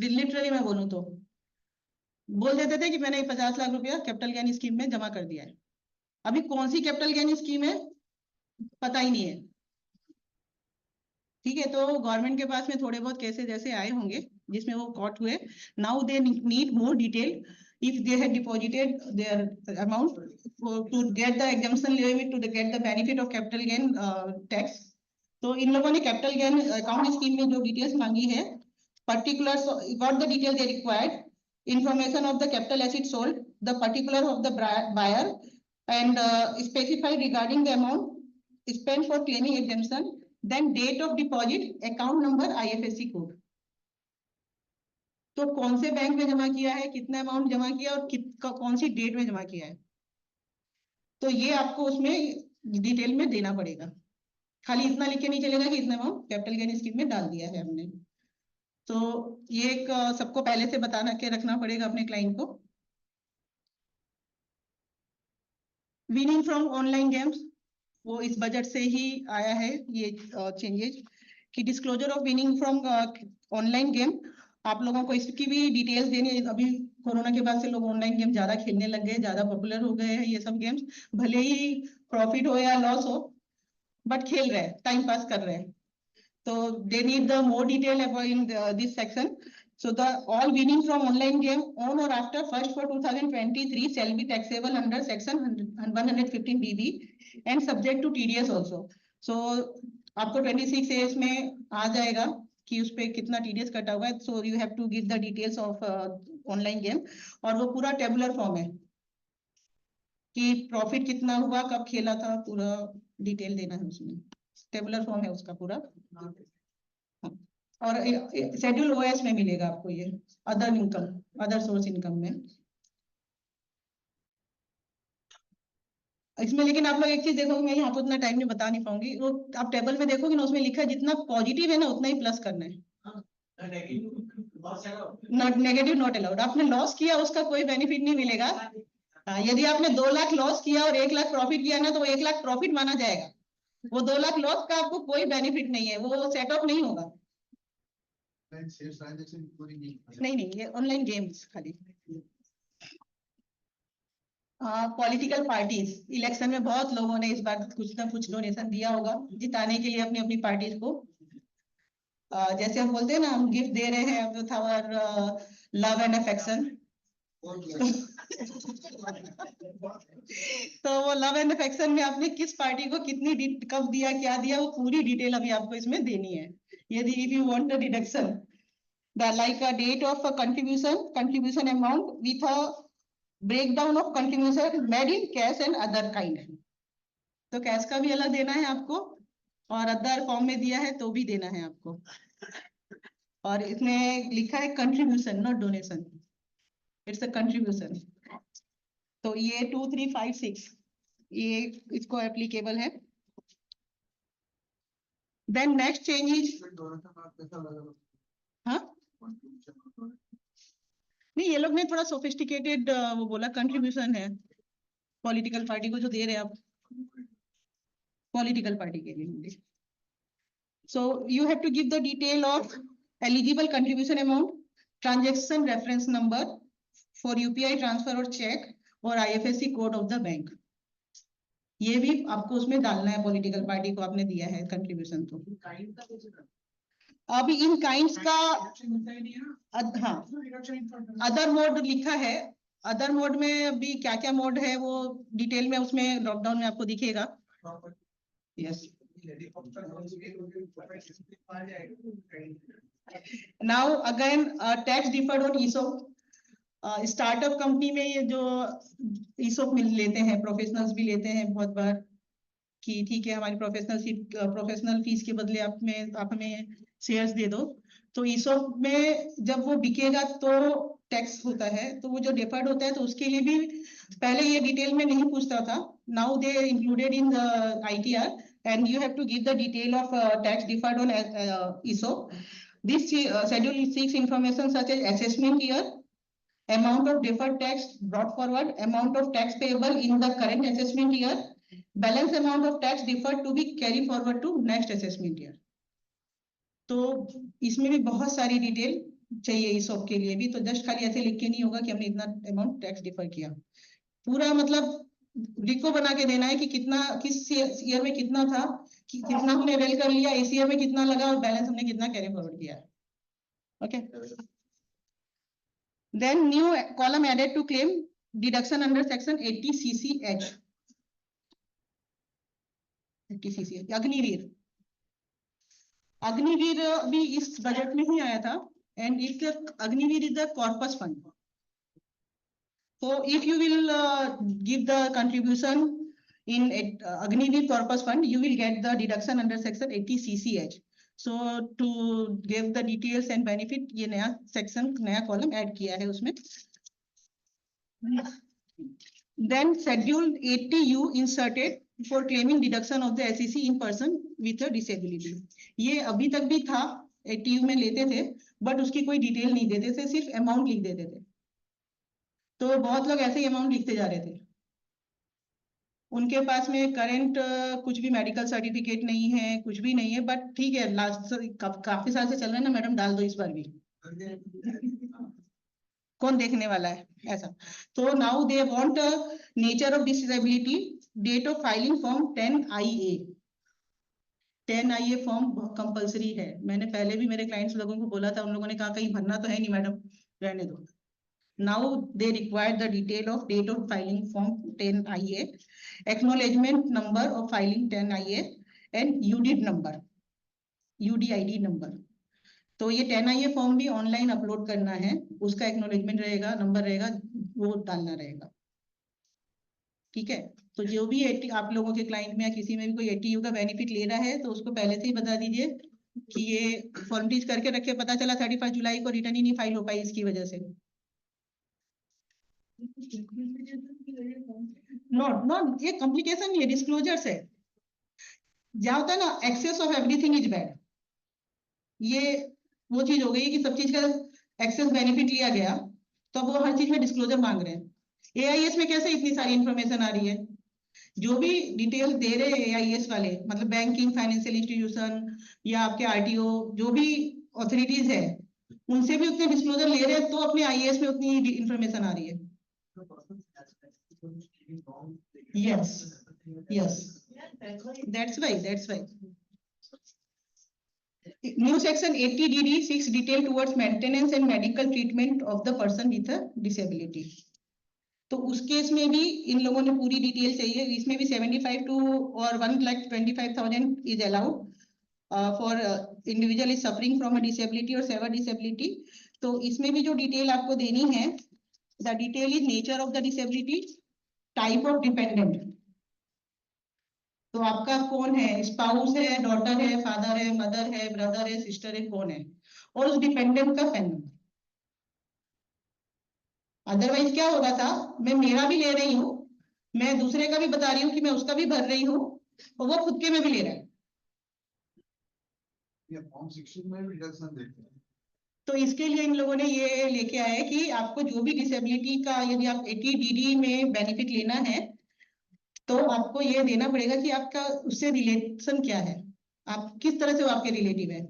लिटरली मैं बोलूं तो बोल देते थे कि मैंने 50 लाख रुपया कैपिटल गेन स्कीम में जमा कर दिया है, अभी कौन सी कैपिटल गेन स्कीम है पता ही नहीं है। ठीक है, तो गवर्नमेंट के पास में थोड़े बहुत केसेस ऐसे आए होंगे जिसमें वो कॉट हुए। Now they need more detail if they had deposited their amount to get the exemption limit to get the benefit of capital gain tax. तो इन लोगों ने कैपिटल गेन अकाउंट स्कीम में जो डिटेल्स मांगी है, particulars got the detail they required, information of the capital asset sold, the particular of the buyer, and specified regarding the amount spent for claiming exemption, then date of deposit, account number, IFSC code. तो कौन से बैंक में जमा किया है, कितना अमाउंट जमा किया और कौन सी डेट में जमा किया है, तो ये आपको उसमें डिटेल में देना पड़ेगा। खाली इतना लिख के नहीं चलेगा कि इतना अमाउंट कैपिटल गेन स्कीम में डाल दिया है हमने। तो ये एक सबको पहले से बता के रखना पड़ेगा अपने क्लाइंट को। विनिंग फ्रॉम ऑनलाइन गेम्स, वो इस बजट से ही आया है ये चेंजेस कि disclosure of winning from online game, आप लोगों को इसकी भी डिटेल्स देनी है। अभी कोरोना के बाद से लोग ऑनलाइन गेम ज्यादा खेलने लग गए, ज्यादा पॉपुलर हो गए हैं ये सब गेम्स, भले ही प्रॉफिट हो या लॉस हो, बट खेल रहे हैं, टाइम पास कर रहे हैं। तो they need the more detail in this section. So the all winning from online game on or after 1st for 2023 shall be taxable under section 115 BB and subject to TDS also. So आपको 26 एज में आ जाएगा कि उस पे कितना TDS कटा हुआ है। So you have to give the details of online game, और वो पूरा टेबुलर फॉर्म है कि प्रॉफिट कितना हुआ, कब खेला था, पूरा डिटेल देना है उसमें, टेबुलर फॉर्म है उसका पूरा। और शेड्यूल ओएस में मिलेगा आपको ये other income, other source income में। इसमें लेकिन आप लोग एक चीज देखोगे, मैं यहाँ तो उतना टाइम नहीं बता नहीं पाऊंगी, वो आप टेबल में देखोगे ना, उसमें लिखा है जितना पॉजिटिव है ना उतना ही प्लस करना है, नॉट नेगेटिव नॉट अलाउड। आपने लॉस किया उसका कोई बेनिफिट नहीं मिलेगा। यदि आपने 2 लाख लॉस किया और 1 लाख प्रॉफिट किया ना, तो वो 1 लाख प्रॉफिट माना जाएगा, वो 2 लाख लॉस का आपको कोई बेनिफिट नहीं है, वो सेट ऑफ नहीं होगा। नहीं, ये ऑनलाइन गेम्स खाली। पॉलिटिकल पार्टीज, इलेक्शन में बहुत लोगों ने इस बार कुछ ना कुछ डोनेशन दिया होगा जिताने के लिए अपनी अपनी पार्टीज को। जैसे हम बोलते हैं ना, हम गिफ्ट दे रहे हैं with our love and affection. तो वो लव एंड अफेक्शन में आपने किस पार्टी को कितनी कब दिया, क्या दिया, वो पूरी डिटेल अभी आपको इसमें देनी है। यदि if you want the deduction, the like a date of contribution amount with a breakdown of contribution made in cash and other kind. तो कैश का भी अलग देना है आपको, और अदर फॉर्म में दिया है तो भी देना है आपको। और इसमें लिखा है contribution, not donation, it's a contribution. तो ये 2, 3, 5, 6 ये इसको एप्लीकेबल है। देन नेक्स्ट चेंज इज, हाँ नहीं, ये लोग ने थोड़ा सोफिस्टिकेटेड वो बोला कंट्रीब्यूशन है पॉलिटिकल पार्टी को जो दे रहे हैं आप, पॉलिटिकल पार्टी के लिए। So you have to give the detail of eligible contribution amount, transaction reference number for UPI transfer or check, और IFSC code of the bank। ये भी आपको उसमें डालना है, पॉलिटिकल पार्टी को आपने दिया है कंट्रीब्यूशन। तो अभी इन काइंड्स का हाँ अदर मोड लिखा है। अदर मोड में अभी क्या क्या मोड है वो डिटेल में उसमें ड्रॉप डाउन में आपको दिखेगा। Yes, now again tax deferred on ESOP। Startup company में ये जो ESOP मिल लेते हैं, प्रोफेशनल्स भी लेते हैं बहुत बार, कि ठीक है हमारी प्रोफेशनल फीस के बदले आप हमें शेयर्स दे दो। तो ESOP में जब वो बिकेगा तो टैक्स होता है, तो वो जो डिफर्ड होता है तो उसके लिए भी पहले ये डिटेल में नहीं पूछता था। Now they included in the ITR and you have to give the detail of tax deferred on ESOP. This schedule seeks information such as assessment year, amount of deferred tax brought forward, amount of tax payable in the current assessment year, balance amount of tax deferred to be carry forward to next assessment year। तो इसमें भी बहुत सारी डिटेल चाहिए ESOP के लिए भी। तो जस्ट खाली ऐसे लिख के नहीं होगा कि हमने इतना अमाउंट टैक्स डिफर किया, पूरा मतलब रिको बना के देना है कि कितना किस ईयर में कितना था, कि कितना हमने अवेल कर लिया, इस ईयर में कितना लगा, और बैलेंस हमने कितना कैरी फॉरवर्ड किया है। Okay, then new column added to claim deduction under section 80 CCH। 80 CCH Agniveer, Agniveer अभी इस बजट में ही आया था, and if Agniveer is the corpus fund. So if you will give the contribution in Agniveer Corpus Fund, you will get the deduction under section 80 CCH. So to give the details and benefit, ये नया section, नया column add किया है उसमें। Then schedule 80U inserted for claiming deduction of the SEC in person with a disability। ये अभी तक भी था, 80U में लेते थे, बट उसकी कोई डिटेल नहीं देते थे, सिर्फ अमाउंट लिख देते थे। तो बहुत लोग ऐसे ही अमाउंट लिखते जा रहे थे, उनके पास में करंट कुछ भी मेडिकल सर्टिफिकेट नहीं है, कुछ भी नहीं है, बट ठीक है लास्ट काफी साल से चल रहे हैं ना मैडम, डाल दो इस बार भी, कौन देखने वाला है ऐसा। तो now they want nature of disability, date of filing form 10IA। 10IA form compulsory है। मैंने पहले भी मेरे क्लाइंट्स लोगों को बोला था, उन लोगों ने कहा कहीं भरना तो है नहीं मैडम, रहने दो। Now they require the detail of date of filing form 10IA, acknowledgement number of filing 10IA, and UDID number, UDID number। तो ये 10IA फॉर्म भी ऑनलाइन अपलोड करना है, उसका एक्नोलेजमेंट रहेगा, नंबर रहेगा, वो डालना रहेगा। ठीक है, तो जो भी आप लोगों के क्लाइंट में या किसी में भी कोई 80U का बेनिफिट ले रहा है, तो उसको पहले से ही बता दीजिए कि ये फॉर्मेलिटीज करके रखे, पता चला 31 जुलाई को रिटर्न ही नहीं फाइल हो पाई इसकी वजह से। नॉट ये कॉम्प्लिकेशन नहीं है, डिस्क्लोजर्स है। क्या होता है ना, excess of everything is bad, ये वो चीज हो गई है कि सब चीज का एक्सेस बेनिफिट लिया गया, तो अब वो हर चीज में डिस्क्लोजर मांग रहे हैं। AIS में कैसे इतनी सारी इंफॉर्मेशन आ रही है, जो भी डिटेल दे रहे हैं AIS वाले, मतलब बैंकिंग, फाइनेंशियल इंस्टीट्यूशन या आपके RTO, जो भी ऑथोरिटीज है, उनसे भी उतने डिस्क्लोजर ले रहे हैं, तो अपने IAS में उतनी इंफॉर्मेशन आ रही है। Yes, yes, that's why New section 80DD 6 detail towards maintenance and medical treatment of the person with a disability. तो उस केस में भी इन लोगों ने पूरी डिटेल चाहिए, इसमें भी 75 to और 1,25,000 is allowed for individual is suffering from a disability or severe disability. तो इसमें भी जो डिटेल आपको देनी है, the detail is nature of the disability, type of dependent. तो आपका कौन है, स्पाउस है, डॉटर है, फादर है, मदर है, ब्रदर है, सिस्टर है, कौन है, और उस डिपेंडेंट का पैन नंबर। अदरवाइज क्या हो रहा था, मैं मेरा भी ले रही हूँ, मैं दूसरे का भी बता रही हूँ कि मैं उसका भी भर रही हूँ, और वो खुद के में भी ले रहा है। फॉर्म 16 में भी रिडक्शन देखते हैं। तो इसके लिए इन लोगों ने ये लेके आए कि आपको जो भी डिसेबिलिटी का, यदि आप 80DD में बेनिफिट लेना है, तो आपको ये देना पड़ेगा कि आपका उससे रिलेशन क्या है, आप किस तरह से वो आपके रिलेटिव है,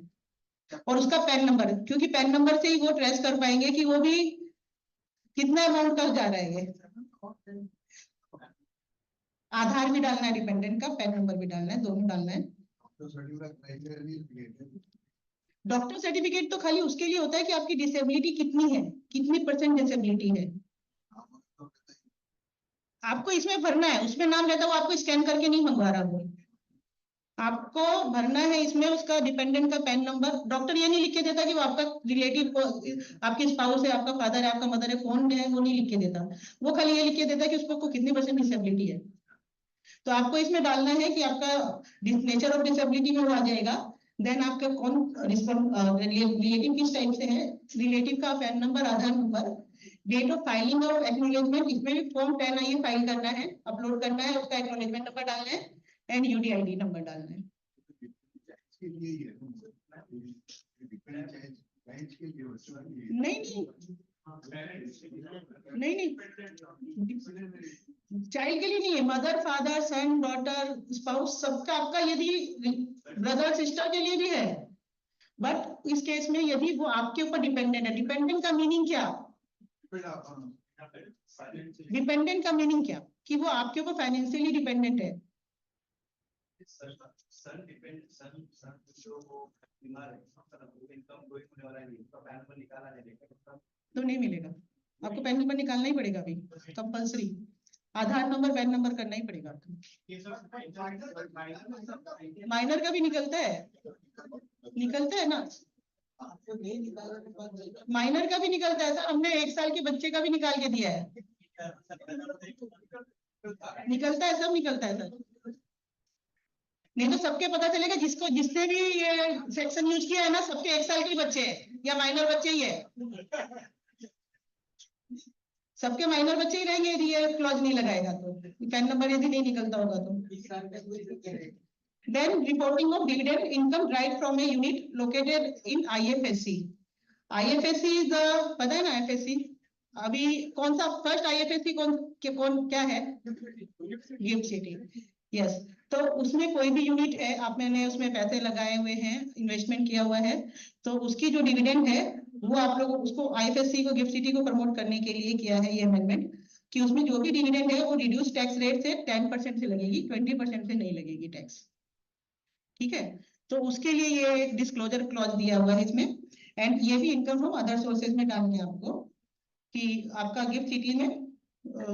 और उसका पैन नंबर, क्योंकि पैन नंबर से ही वो ट्रेस कर पाएंगे कि वो भी कितना अमाउंट का जा रहा है। आधार भी डालना है डिपेंडेंट का, पैन नंबर भी डालना है, दोनों डालना है। डॉक्टर सर्टिफिकेट तो खाली उसके लिए होता है कि आपकी डिसेबिलिटी कितनी है, कितनी % डिसेबिलिटी है, आपको इसमें भरना है, उसमें नाम रहता है, वो आपको स्कैन करके नहीं मंगवा रहा, वो आपको भरना है इसमें उसका डिपेंडेंट का पैन नंबर। डॉक्टर ये नहीं लिख के देता कि वो आपका रिलेटिव को, आपके स्पाउस है, आपका फादर है, आपका मदर है, कौन है वो नहीं लिख के देता, वो खाली ये लिख के देता है कि उसको कितनी % डिसेबिलिटी है। तो आपको इसमें डालना है कि आपका नेचर ऑफ डिसेबिलिटी में वो आ जाएगा, देन आपका कौन रिलेटिव किस टाइप से है, रिलेटिव का PAN number, Aadhaar number, date of filing of acknowledgement, इसमें भी फॉर्म 10 आइए फाइल करना है, अपलोड करना है, उसका एक्नॉलेजमेंट नंबर डालना है एंड UDID नंबर डालना है। नहीं चाइल्ड के लिए नहीं है, मदर, फादर, सन, डॉटर, स्पाउस, सबका आपका, यदि ब्रदर सिस्टर के लिए भी है, बट इस केस में यदि वो आपके ऊपर डिपेंडेंट है। डिपेंडेंट का मीनिंग क्या, डिपेंडेंट का मीनिंग क्या, कि वो आपके ऊपर फाइनेंशियली डिपेंडेंट है। तो नहीं मिलेगा, आपको पैन नंबर निकालना ही पड़ेगा अभी कंपल्सरी, आधार नंबर, पैन नंबर करना ही पड़ेगा आपको। माइनर का भी निकलता है ना, माइनर का भी निकलता है सर, हमने 1 साल के बच्चे का भी निकाल के दिया है, निकलता है, सब निकलता है सर। नहीं तो सबके पता चलेगा, जिसने भी ये सेक्शन यूज किया है ना, सबके 1 साल के बच्चे हैं या माइनर बच्चे ही है, सबके माइनर बच्चे ही रहेंगे यदि ये क्लॉज नहीं लगाएगा तो, पैन नंबर यदि नहीं निकलता होगा तो। Then reporting of dividend income right from a unit located in IFSC। IFSC is, पता है ना IFSC, अभी कौन सा फर्स्ट IFSC कौन क्या है, गिफ्ट सिटी, यस। तो उसमें कोई भी यूनिट है, आप मैंने उसमें पैसे लगाए हुए हैं, इन्वेस्टमेंट किया हुआ है, तो उसकी जो डिविडेंड है वो आप लोग उसको IFSC को, गिफ्ट सिटी को प्रमोट करने के लिए किया है ये अमेंडमेंट, कि उसमें जो भी डिविडेंड है वो रिड्यूस टैक्स रेट से 10% से लगेगी, 20% से नहीं लगेगी टैक्स, ठीक है। तो उसके लिए ये एक डिस्क्लोजर क्लॉज दिया हुआ है इसमें, एंड ये भी इनकम फ्रॉम अदर सोर्सेज में डालनी है आपको, कि आपका गिफ्ट सिटी में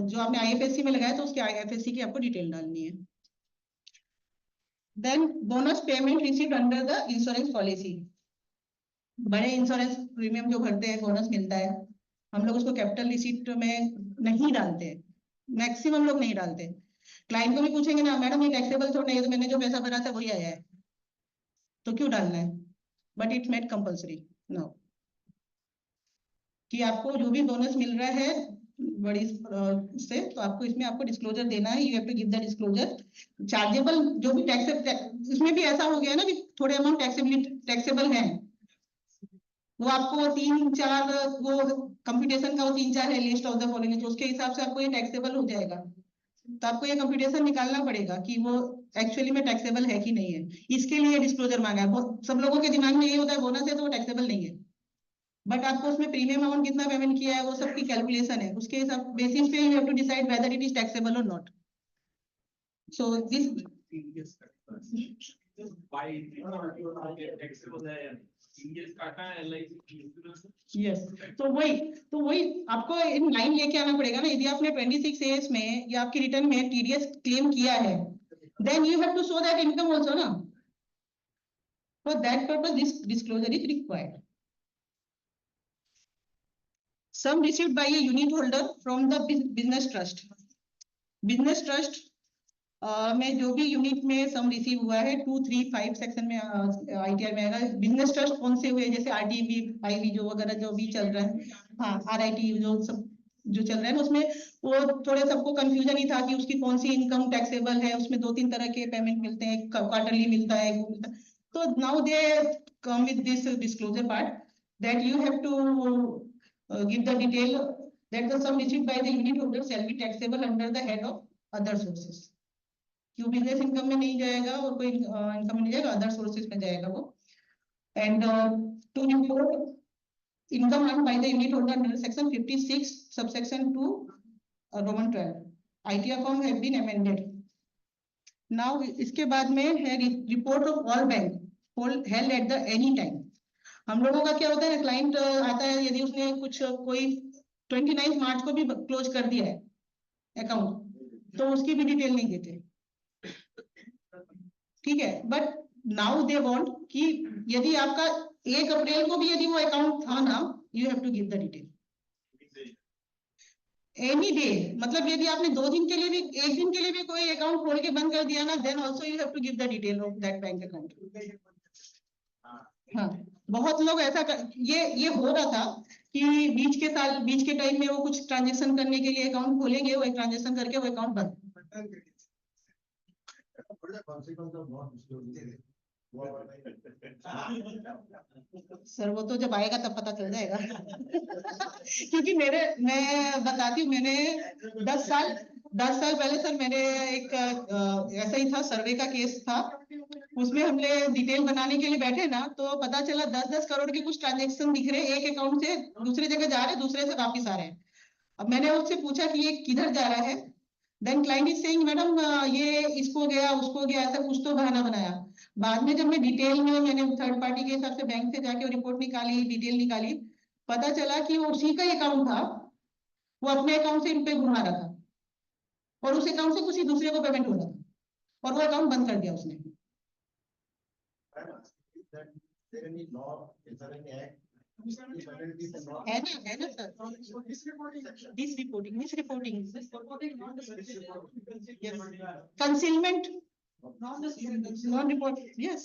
जो आपने IFSC में लगाया तो उसके IFSC की आपको डिटेल डालनी है। Then bonus payment received under the insurance policy, बड़े इंश्योरेंस प्रीमियम जो भरते हैं बोनस मिलता है, हम लोग उसको कैपिटल रिसीट में नहीं डालते हैं, मैक्सिमम लोग नहीं डालते। क्लाइंट को भी पूछेंगे ना, मैडम ये टैक्सेबल थोड़ा है, तो मैंने जो पैसा भरा था वही आया है, तो क्यों डालना है, but it made compulsory now, कि आपको जो भी बोनस मिल रहा है बड़ी से, तो आपको इसमें आपको डिस्क्लोजर देना है, you have to give the disclosure. Chargeable जो भी टैक्स, इसमें भी ऐसा हो गया ना कि थोड़े अमाउंट टैक्सेबल है, वो आपको 3-4 वो कंप्यूटेशन का वो 3-4 है लिस्ट ऑफ द फॉलोइंग, तो उसके हिसाब से आपको ये टैक्सेबल हो जाएगा। तो आपको ये कंप्यूटेशन निकालना पड़ेगा कि वो एक्चुअली में टैक्सेबल है कि नहीं है, इसके लिए डिस्क्लोजर मांगा है। सब लोगों के दिमाग में ये होता है बोनस है तो वो टैक्सेबल नहीं है, बट आपको उसमें प्रीमियम अमाउंट कितना पेमेंट किया है वो सबकी कैलकुलेशन है, उसके हिसाब बेसिस पे you have to decide whether it is taxable और not. So this Why taxable है या TDS काटा है LIC insurance यस, तो वही आपको इन लाइन लेके आना पड़ेगा ना। यदि आपने 26 में या आपकी रिटर्न में टीडीएस क्लेम किया है, then you have to show that income also ना। For that purpose this disclosure is required. Sum received by a unit holder from the business trust. Business trust में जो भी यूनिट में सम रिसीव हुआ है 2, 3, 5 सेक्शन में आईटीआर में आएगा। बिजनेस ट्रस्ट कौन से हुए, जैसे आरडीबी, आईवी जो वगैरह जो भी चल रहा है, हाँ आरआईटी जो सब जो चल रहा है ना, उसमें वो थोड़े सबको कंफ्यूजन ही था कि उसकी कौन सी इनकम टैक्सेबल है। उसमें 2-3 तरह के पेमेंट मिलते हैं, क्वार्टरली मिलता है, वो मिलता है। तो now they come with this disclosure part that you have to give the detail that the sum received by the unit holder shall be taxable under the head of other sources. क्यों बिजनेस इनकम में नहीं जाएगा और कोई इनकम में नहीं जाएगा, अदर सोर्सेस में जाएगा वो। And to report income earned by the unit holder under section 56 subsection 2 Roman 12 ITR form has been amended. Now इसके बाद में है report of all bank held at the any time। हम लोगों का क्या होता है, क्लाइंट आता है, यदि उसने कुछ कोई 29 मार्च को भी क्लोज कर दिया है अकाउंट, तो उसकी भी डिटेल नहीं देते, ठीक है। बट नाउ दे वांट कि यदि आपका 1 अप्रैल को भी यदि वो अकाउंट था ना, you have to give the detail any day. मतलब यदि आपने 2 दिन के लिए भी, 1 दिन के लिए भी कोई अकाउंट खोल के बंद कर दिया ना, then also you have to give the detail of that bank account. हाँ, बहुत लोग ऐसा ये हो रहा था कि बीच के टाइम में वो कुछ ट्रांजेक्शन करने के लिए अकाउंट खोलेंगे, वो एक ट्रांजेक्शन करके वो अकाउंट बंद। सर वो तो जब आएगा तब पता चल जाएगा। क्योंकि मैं बताती हूँ, मैंने 10 साल पहले सर मैंने एक ऐसा ही था, सर्वे का केस था। उसमें हमने डिटेल बनाने के लिए बैठे ना, तो पता चला 10-10 करोड़ के कुछ ट्रांजेक्शन दिख रहे, एक अकाउंट से दूसरे जगह जा रहे, दूसरे से वापिस आ रहे हैं। अब मैंने उससे पूछा कि ये किधर जा रहा है, then client is saying madam ये इसको गया उसको गया, ऐसा कुछ तो बहाना बनाया। बाद में जब मैं डिटेल में मैंने थर्ड पार्टी के हिसाब से बैंक से जाके रिपोर्ट निकाली, डिटेल निकाली, पता चला कि वो उसी का अकाउंट था, वो अपने अकाउंट से रुपए घुमा रहा था और उस अकाउंट से किसी दूसरे को पेमेंट हो रहा था और वो अकाउंट बंद कर दिया उसने। है ना sir, concealment non report, yes.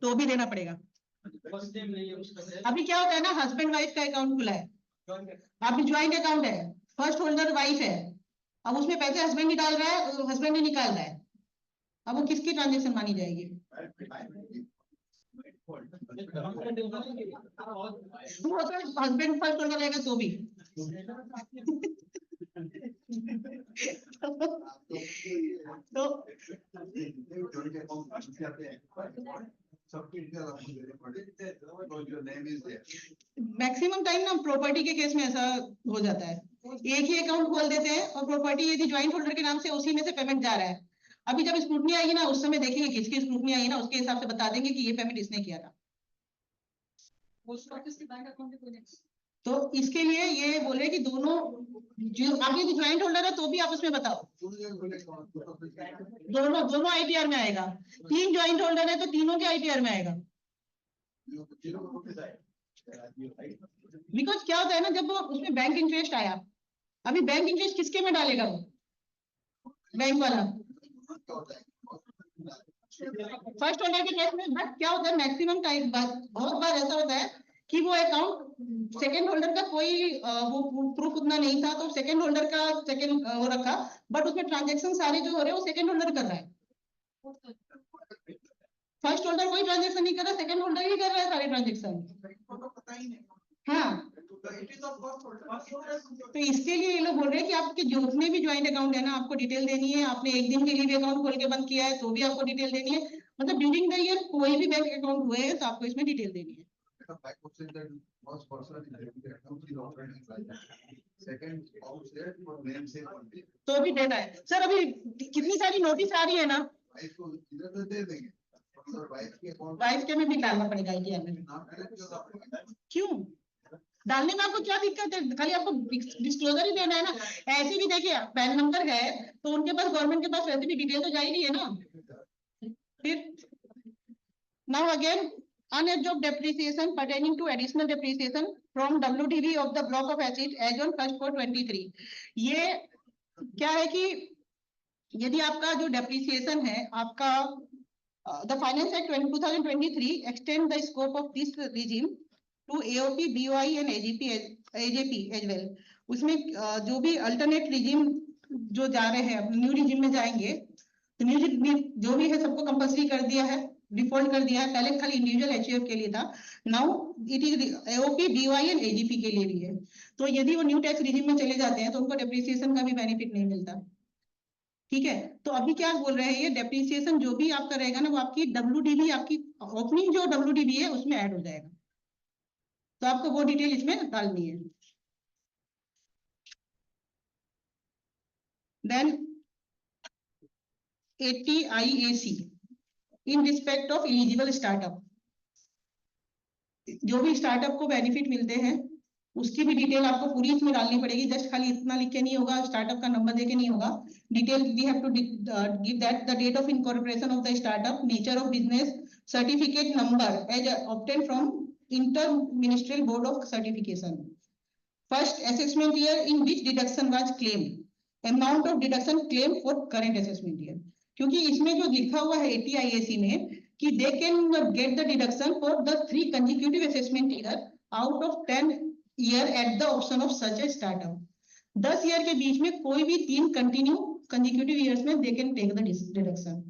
तो भी देना पड़ेगा। अभी क्या होता है ना, हस्बैंड वाइफ का अकाउंट खुला है, अभी ज्वाइंट अकाउंट है, फर्स्ट होल्डर वाइफ है, अब उसमें पैसे हस्बैंड ही डाल रहा है, हस्बैंड ही निकाल रहा है, अब वो किसकी ट्रांजेक्शन मानी जाएगी? वो तो हस्बैंड फर्स्ट होल्डर रहेगा तो भी। तो मैक्सिमम टाइम ना प्रॉपर्टी के केस में ऐसा हो जाता है, एक ही अकाउंट खोल देते हैं और प्रॉपर्टी यदि ज्वाइंट होल्डर के नाम से उसी में से पेमेंट जा रहा है। अभी जब स्क्रूटनी आएगी ना, उस समय देखेंगे किसकी स्क्रूटनी आई ना, उसके हिसाब से बता देंगे कि ये पेमेंट इसने किया था। तो इसके लिए ये बोले कि दोनों जो आप यदि ज्वाइंट होल्डर है तो भी आप उसमें बताओ, दोनों आईटीआर में आएगा। 3 ज्वाइंट होल्डर है तो तीनों के आईटीआर में आएगा। बिकॉज क्या होता है ना, जब वो उसमें बैंक इंटरेस्ट आया, अभी बैंक इंटरेस्ट किसके में डालेगा वो बैंक वाला? फर्स्ट होल्डर के केस में। बट क्या होता है मैक्सिमम टाइम बहुत बार ऐसा होता है कि वो अकाउंट सेकंड होल्डर का कोई वो प्रूफ उतना नहीं था, तो सेकंड होल्डर का सेकंड वो रखा, बट उसमें ट्रांजैक्शन सारे जो हो रहे हैं वो सेकंड होल्डर कर रहा है। फर्स्ट होल्डर कोई ट्रांजैक्शन नहीं कर रहा, सेकंड होल्डर ही कर रहा है सारे ट्रांजैक्शन। हाँ, तो इसके लिए ये लोग बोल रहे हैं कि आपके जितने भी ज्वाइंट अकाउंट है ना, आपको डिटेल देनी है। आपने एक दिन के लिए भी अकाउंट खोल के बंद किया है तो भी आपको डिटेल देनी है। मतलब ड्यूरिंग द ईयर कोई भी बैंक अकाउंट हुए हैं तो आपको इसमें डिटेल देनी है। the 5% that was personal injury accounts is already like that. Second, out there for name say only. तो अभी डेटा है सर, अभी कितनी सारी नोटिस आ रही है ना, वाइफ को इधर से दे देंगे और वाइफ के अकाउंट वाइफ के में भी डालना पड़ेगा ITR में। नाम डालेंगे क्यों डालने में आपको क्या दिक्कत है, खाली आपको डिस्क्लोजर ही देना है ना। ऐसे भी देखिए पैन नंबर है तो उनके पास, गवर्नमेंट के पास वैसे भी डिटेल तो जाएगी है ना। फिर now again unabsorbed depreciation pertaining to additional depreciation from WDV of the block of asset as on 1/4/23। ये क्या है कि यदि आपका जो डेप्रिसिएशन है आपका, the Finance Act 2023 extend the scope of this regime to AOP, BOI and AJP as well। उसमें जो भी अल्टरनेट रिजीम जो जा रहे हैं न्यू रिजीम में जाएंगे, तो न्यू जो भी है सबको कंपल्सरी कर दिया है, डिफॉल्ट कर दिया है। पहले खाली इंडिविजुअल HUF के लिए था, now it is AOP, BOI and AGP के लिए भी है। तो यदि वो न्यू टैक्स रिजीम में चले जाते हैं तो उनको डेप्रिसिएशन का भी बेनिफिट नहीं मिलता। ठीक है, तो अभी क्या बोल रहे हैं, ये डेप्रिसिएशन जो भी आपका रहेगा ना वो आपकी WDV, आपकी ओपनिंग जो WDV है उसमें ऐड हो जाएगा। तो आपको वो डिटेल इसमें डालनी है। Then 80 IAC in respect of eligible startup, जो भी स्टार्टअप को बेनिफिट मिलते हैं उसकी भी डिटेल आपको पूरी इसमें डालनी पड़ेगी। जस्ट खाली इतना लिख के नहीं होगा, स्टार्टअप का नंबर देके नहीं होगा। Detail we have to give that the date of incorporation of the startup, nature of business, certificate number as obtain from inter ministerial board of certification, first assessment year in which deduction was claim, amount of deduction claim for current assessment year. क्योंकि इसमें जो लिखा हुआ है 80 IAC में कि they can get the deduction for the 3 consecutive assessment year out of 10 year at the option of such a startup. 10 year के बीच में कोई भी 3 कंसेक्यूटिव ईयर्स में they can take the deduction.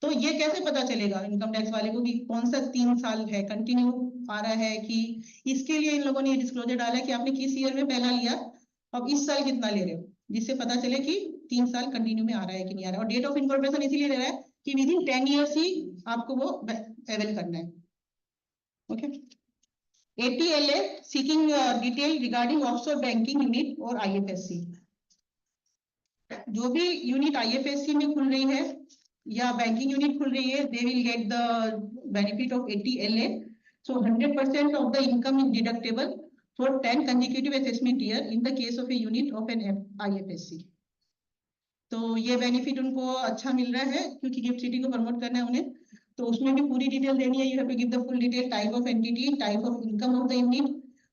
तो ये कैसे पता चलेगा इनकम टैक्स वाले को कि कौन सा 3 साल है कंटिन्यू आ रहा है, कि इसके लिए इन लोगों ने डिस्क्लोजर डाला है कि आपने किस ईयर में पहला लिया, अब इस साल कितना ले रहे हो, जिससे पता चले कि 3 साल कंटिन्यू में आ रहा है कि नहीं आ रहा है। और डेट ऑफ इनकॉर्पोरेशन इसीलिए ले रहा है कि विद इन 10 ईयर्स ही आपको वो अवेल करना है। Okay, 80 LA seeking detail regarding offshore banking unit और IFSC। जो भी यूनिट IFSC में खुल रही है या बैंकिंग यूनिट खुल रही है, they will get the benefit of 80 LA। So 100% of the income is deductible for 10 consecutive assessment year in the case of a unit of an IFSC। तो ये बेनिफिट उनको अच्छा मिल रहा है क्योंकि गिफ्ट सिटी को प्रमोट करना है उन्हें। तो उसमें भी पूरी डिटेल देनी है। You have to give the full detail, type of entity, type of income of the unit,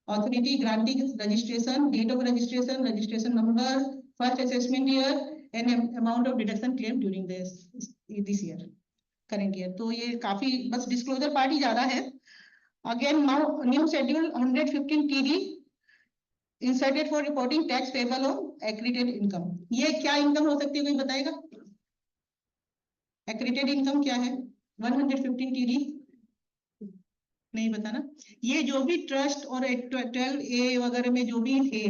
authority granting registration, date of registration, registration number, first assessment year and amount of deduction claim during this year, current year. तो ये काफी बस डिस्क्लोजर पार्ट ही ज्यादा है। Again now new schedule 115 TD inserted for reporting tax payable on accreted income. ये क्या इनकम हो सकती है, कोई बताएगा? एक्रीटेड इनकम क्या है? 115 TD नहीं बताना। ये जो भी ट्रस्ट और 12A वगैरह में जो भी थे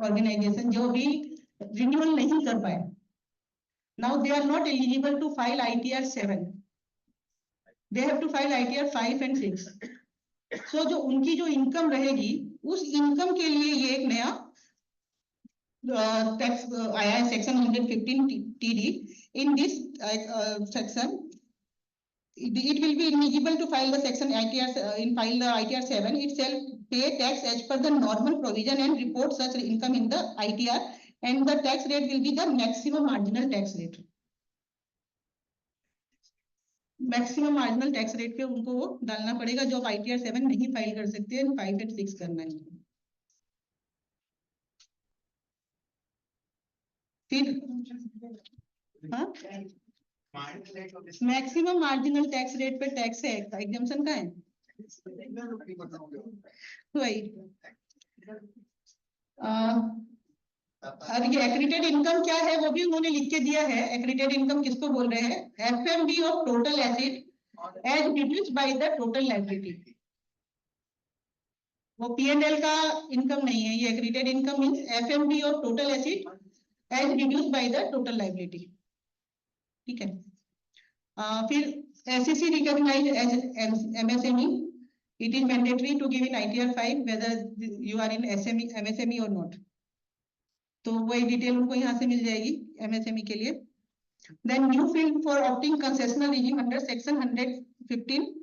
ऑर्गेनाइजेशन जो भी रिन्यूअल नहीं कर पाए, now they are not eligible to file ITR 7, they have to file ITR 5 and 6। So जो उनकी जो इनकम रहेगी उस इनकम के लिए ये एक नया टैक्स आया है, section 115 TD। In this section it will be eligible to file the section file the ITR 7 itself, pay tax as per the normal provision and report such income in the ITR, and the tax rate will be the maximum marginal tax rate। Maximum marginal tax rate पे उनको वो डालना पड़ेगा जो ITR 7 नहीं फाइल कर सकते हैं, 5 and 6 करना है। फिर मैक्सिमम मार्जिनल टैक्स रेट पे टैक्स है, एग्जम्पशन का है वही। और ये एक्रीटेड इनकम क्या है वो भी उन्होंने लिख के दिया है। एक्रीटेड इनकम किसको बोल रहे हैं? FMB of total asset as reduced by the total liability. वो P&L का इनकम नहीं है, ये accreted income means FMB of total asset as reduced by the total liability. ठीक है, फिर SEC recognised as MSME It is mandatory to give in ITR 5 whether you are in SME, MSME or not. तो वही डिटेल उनको यहाँ से मिल जाएगी MSME के लिए. Then new field for opting concessional regime under section 115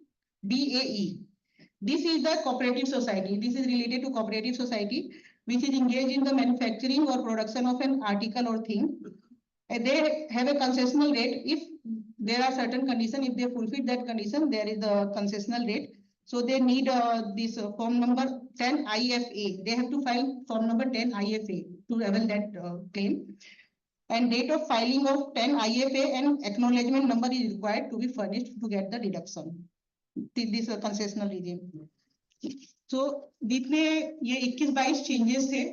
BAE. This is the cooperative society. This is related to cooperative society which is engaged in the manufacturing or production of an article or thing. They have a concessional rate if there are certain conditions. If they fulfill that condition, there is the concessional rate. So they need this form number 10 IFA. They have to file form number 10 IFA to avail that claim. And date of filing of 10 IFA and acknowledgement number is required to be furnished to get the deduction. This concessional regime. So जितने ये 21-22 चेंजेस थे,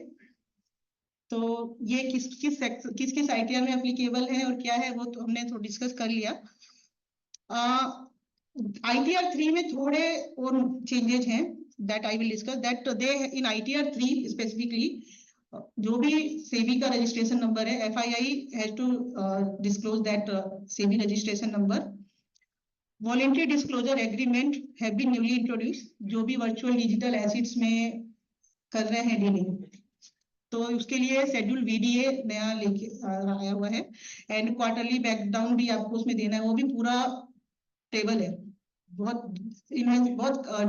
तो ये किस आईटीआर में एप्लीकेबल है और क्या है वो तो हमने थोड़ा डिस्कस कर लिया. ITR 3 में थोड़े और चेंजेस हैं that I will discuss. That they in ITR 3 specifically जो भी सेबी का रजिस्ट्रेशन नंबर है, FII has to disclose that SEBI registration number. Voluntary disclosure agreement have been newly introduced. जो भी वर्चुअल डिजिटल एसेट्स में कर रहे हैं डीलिंग, तो उसके लिए शेड्यूल VDA नया लेके आया हुआ है. एंड क्वार्टरली बैकडाउन भी आपको उसमें देना है, वो भी पूरा टेबल है, बहुत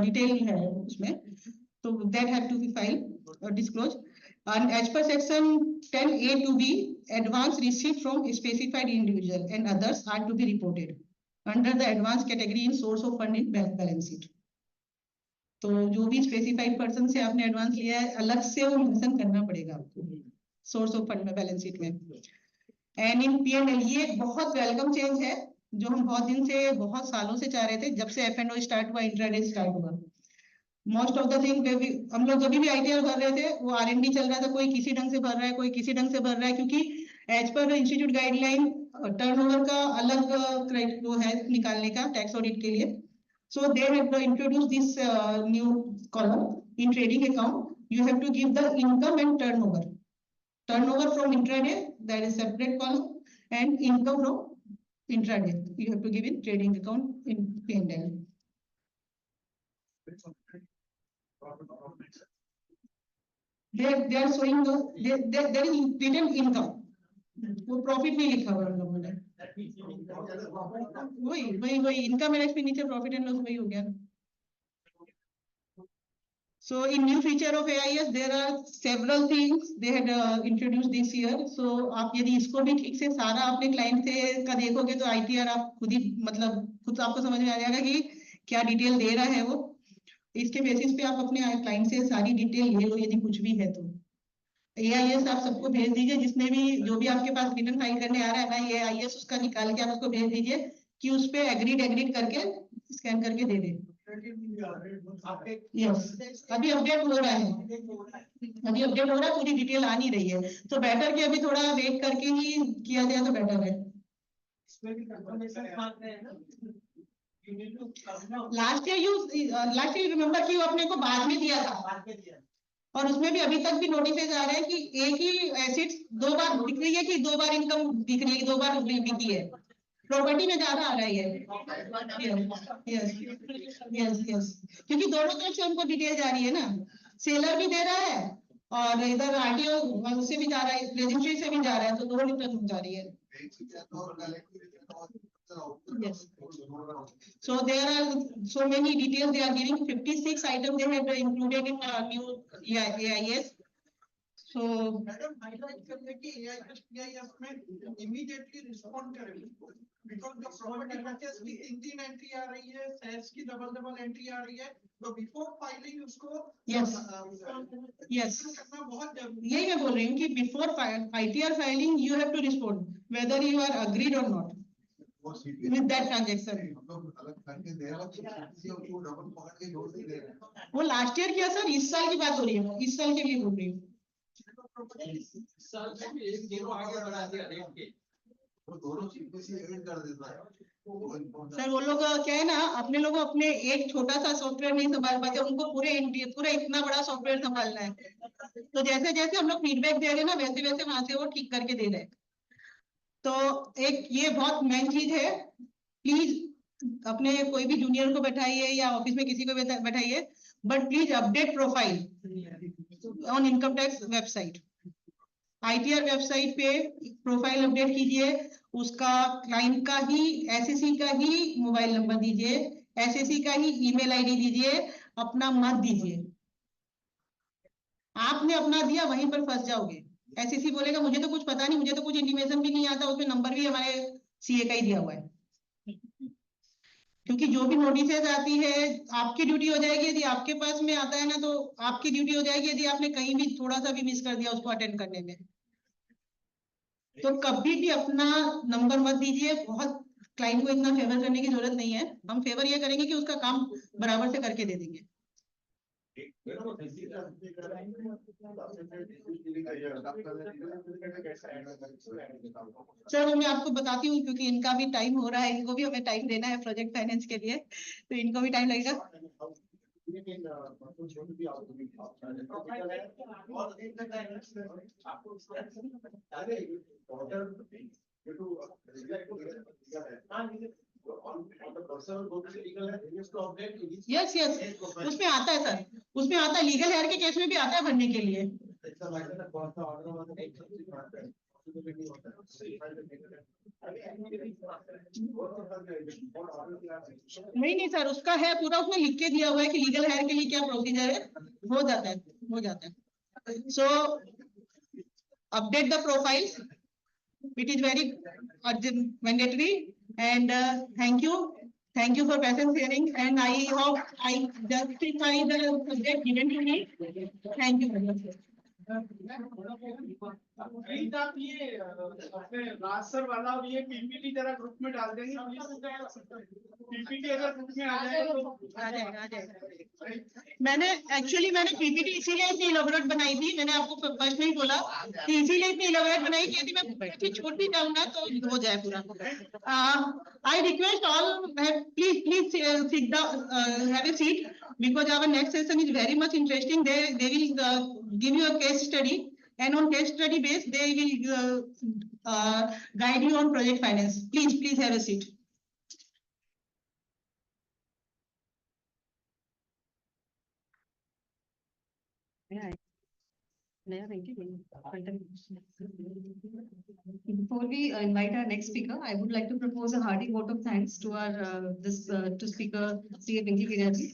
डिटेल है उसमें. तो that have to be file disclose. And as per section 10A to B, advance received from specified individual and others are to be reported under the advance category in source of fund in balance sheet. तो जो भी स्पेसिफाइड पर्सन से आपने एडवांस लिया है, अलग से वो मेंशन करना पड़ेगा आपको सोर्स ऑफ फंड में, बैलेंस शीट में. एंड इन P&L ये बहुत वेलकम चेंज है जो हम बहुत दिन से, बहुत सालों से चाह रहे थे. जब से F&O स्टार्ट हुआ, इंट्राडे स्टार्ट हुआ, मोस्ट ऑफ द थिंग हम लोग जब भी ITR भर रहे थे वो R&D चल रहा था. कोई किसी ढंग से भर रहा है, कोई किसी ढंग से भर रहा है, क्योंकि as per institute guideline turnover का अलग वो है निकालने का टैक्स ऑडिट के लिए. So they have introduced this new column in trading account. You have to give the income and turnover. Turnover from intraday, that is separate column, and income from intraday you have to give in trading account in P&L. They are showing there is written income. वो प्रॉफिट नहीं लिखा हुआ हम लोगों ने. वही income and expenditure, profit and loss वही हो गया. So in new feature of AIS there are several things they had introduced this year. So आप यदि इसको भी ठीक से सारा अपने क्लाइंट से का देखोगे तो ITR आप खुद ही खुद आपको समझ में आ जाएगा कि क्या डिटेल दे रहा है वो. इसके बेसिस पे आप अपने क्लाइंट से सारी डिटेल ले लो यदि कुछ भी है तो. AIS आप सबको भेज दीजिए, जिसने भी जो भी आपके पास रिटर्न फाइल करने आ रहा है ना, ये AIS उसका निकाल के आप उसको भेज दीजिए कि उस पे एग्रीड करके स्कैन करके दे दे. यस, अभी अपडेट हो रहा है, पूरी डिटेल आ नहीं रही है, तो बेटर कि अभी थोड़ा वेट करके ही किया जाए तो बेटर है. लास्ट ईयर रिमेम्बर कि वो अपने को बाद में दिया था, और उसमें भी अभी तक भी नोटिस आ रहा है कि एक ही एसेट 2 बार दिख रही है, कि 2 बार इनकम दिख रही है, 2 बार बिकी है. प्रॉपर्टी में ज्यादा आ रहा है. यस, क्योंकि दोनों तरफ से उनको डिटेल जा रही है ना, सेलर भी दे रहा है और इधर RTO से भी जा रहा है, रजिस्ट्री से भी जा रहा है, तो दोनों तरफ जा रही है. Yes. So there are so many details they are giving. 56 items they have included in new AIS. So madam highlight करने की AIS में immediately respond करेंगे, because the property purchase की 3 एंट्री आ रही है, सेल्स की डबल एंट्री आ रही है, तो बिफोर फाइलिंग उसको yes करना बहुत जरूरी. यही मैं बोल रही हूँ कि before ITR filing you have to respond whether you are agreed or not with that transaction. वो लास्ट ईयर किया सर, इस साल की बात हो रही है, इस साल के लिए बोल रही हूँ. सर वो लोग क्या है ना, अपने लोग अपने एक छोटा सा सॉफ्टवेयर नहीं संभाल पाते, उनको पूरे इतना बड़ा सॉफ्टवेयर संभालना है. तो जैसे जैसे हम लोग फीडबैक दे रहे हैं ना, वैसे वैसे वहां से वो ठीक करके दे रहे हैं. तो एक ये बहुत मेन चीज है, प्लीज अपने कोई भी जूनियर को बैठाइए या ऑफिस में किसी को बैठाइए, but please update profile on income tax website. ITR website पे प्रोफाइल अपडेट कीजिए, उसका क्लाइंट का ही SSC का ही मोबाइल नंबर दीजिए, SSC का ही ईमेल आईडी दीजिए, अपना मत दीजिए। आपने अपना दिया वहीं पर फंस जाओगे। SSC बोलेगा मुझे तो कुछ पता नहीं, मुझे तो कुछ इंटीमेशन भी नहीं आता, उसमें नंबर भी हमारे CA का ही दिया हुआ है। क्योंकि जो भी नोटिसेज आती है, आपकी ड्यूटी हो जाएगी, यदि आपके पास में आता है ना, तो आपकी ड्यूटी हो जाएगी यदि आपने कहीं भी थोड़ा सा भी मिस कर दिया उसको अटेंड करने में। तो कभी भी अपना नंबर मत दीजिए। बहुत क्लाइंट को इतना फेवर करने की जरूरत नहीं है, हम फेवर ये करेंगे कि उसका काम बराबर से करके दे देंगे। चलो मैं आपको बताती हूँ, क्योंकि इनका भी टाइम हो रहा है, इनको भी हमें टाइम देना है प्रोजेक्ट फाइनेंस के लिए, तो इनको भी टाइम लगेगा। यस यस, उसमें आता है सर, उसमें आता है, लीगल हेयर के केस में भी आता है भरने के लिए। नहीं सर, उसका है पूरा, उसमें लिख के दिया हुआ है कि लीगल हेयर के लिए क्या प्रोसीजर है, हो जाता है, हो जाता है। सो update the profile, it is very mandatory, and thank you for patient hearing, and I hope I justify the subject given to me. Thank you very much. Please आप ये अपने रास्टर वाला और ये PPT जरा ग्रुप में डाल देंगे। PPT अगर ग्रुप में आ जाए तो आ जाएगा। मैंने PPT इसीलिए इतनी इलाबोरेट बनाई थी, मैंने आपको फर्स्ट में ही बोला कि इसीलिए इतनी इलाबोरेट बनाई कि यदि मैं PPT छोड़ भी जाऊंगा तो हो जाए पूरा। I request all, please sit down, have a seat, because our next session is very much interesting. They will give you a case study, and on case study base they will guide you on project finance. Please have a seat. Before we invite our next speaker, I would like to propose a hearty vote of thanks to our to speaker Sri Pinky Kiriaji.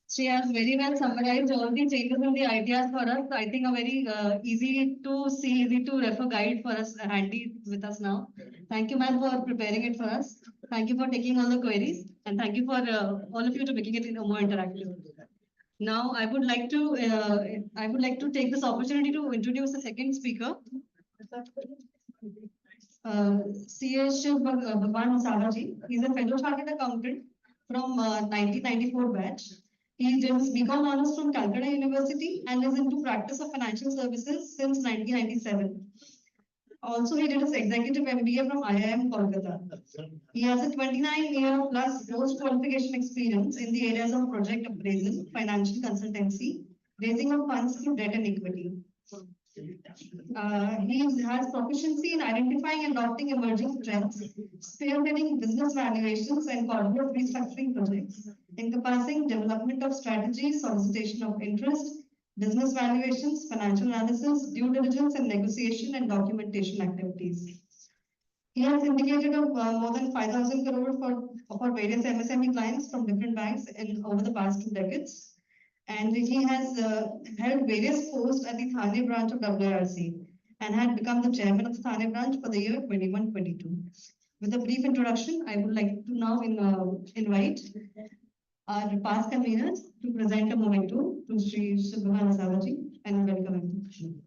She has very well summarized all the changes in the ideas for us. I think a very easy to see, easy to refer guide for us, handy with us now. Thank you, ma'am, for preparing it for us. Thank you for taking all the queries, and thank you for all of you to making it more interactive. Now, I would like to take this opportunity to introduce the second speaker. CA Shiv Bhagwan Savaji. He is a fellow chartered accountant from 1994 batch. He did his BCom honors from Calcutta University and is into practice of financial services since 1997. Also, he did his executive MBA from IIM Kolkata. He has a 29-year plus post-qualification experience in the areas of project appraisal, financial consultancy, raising of funds through debt and equity. He has proficiency in identifying and adopting emerging trends, spearheading business valuations and corporate restructuring projects, encompassing development of strategies, solicitation of interest, business valuations, financial analysis, due diligence and negotiation and documentation activities. He has indicated of more than 5,000 crore for various MSME clients from different banks over the past 2 decades. And he has held various posts at the Thane branch of WRC and had become the chairman of the Thane branch for the year 21-22. With a brief introduction, I would like to now invite our past conveners to present a memento to Sri Shiv Bhagwan Savaji and welcome him.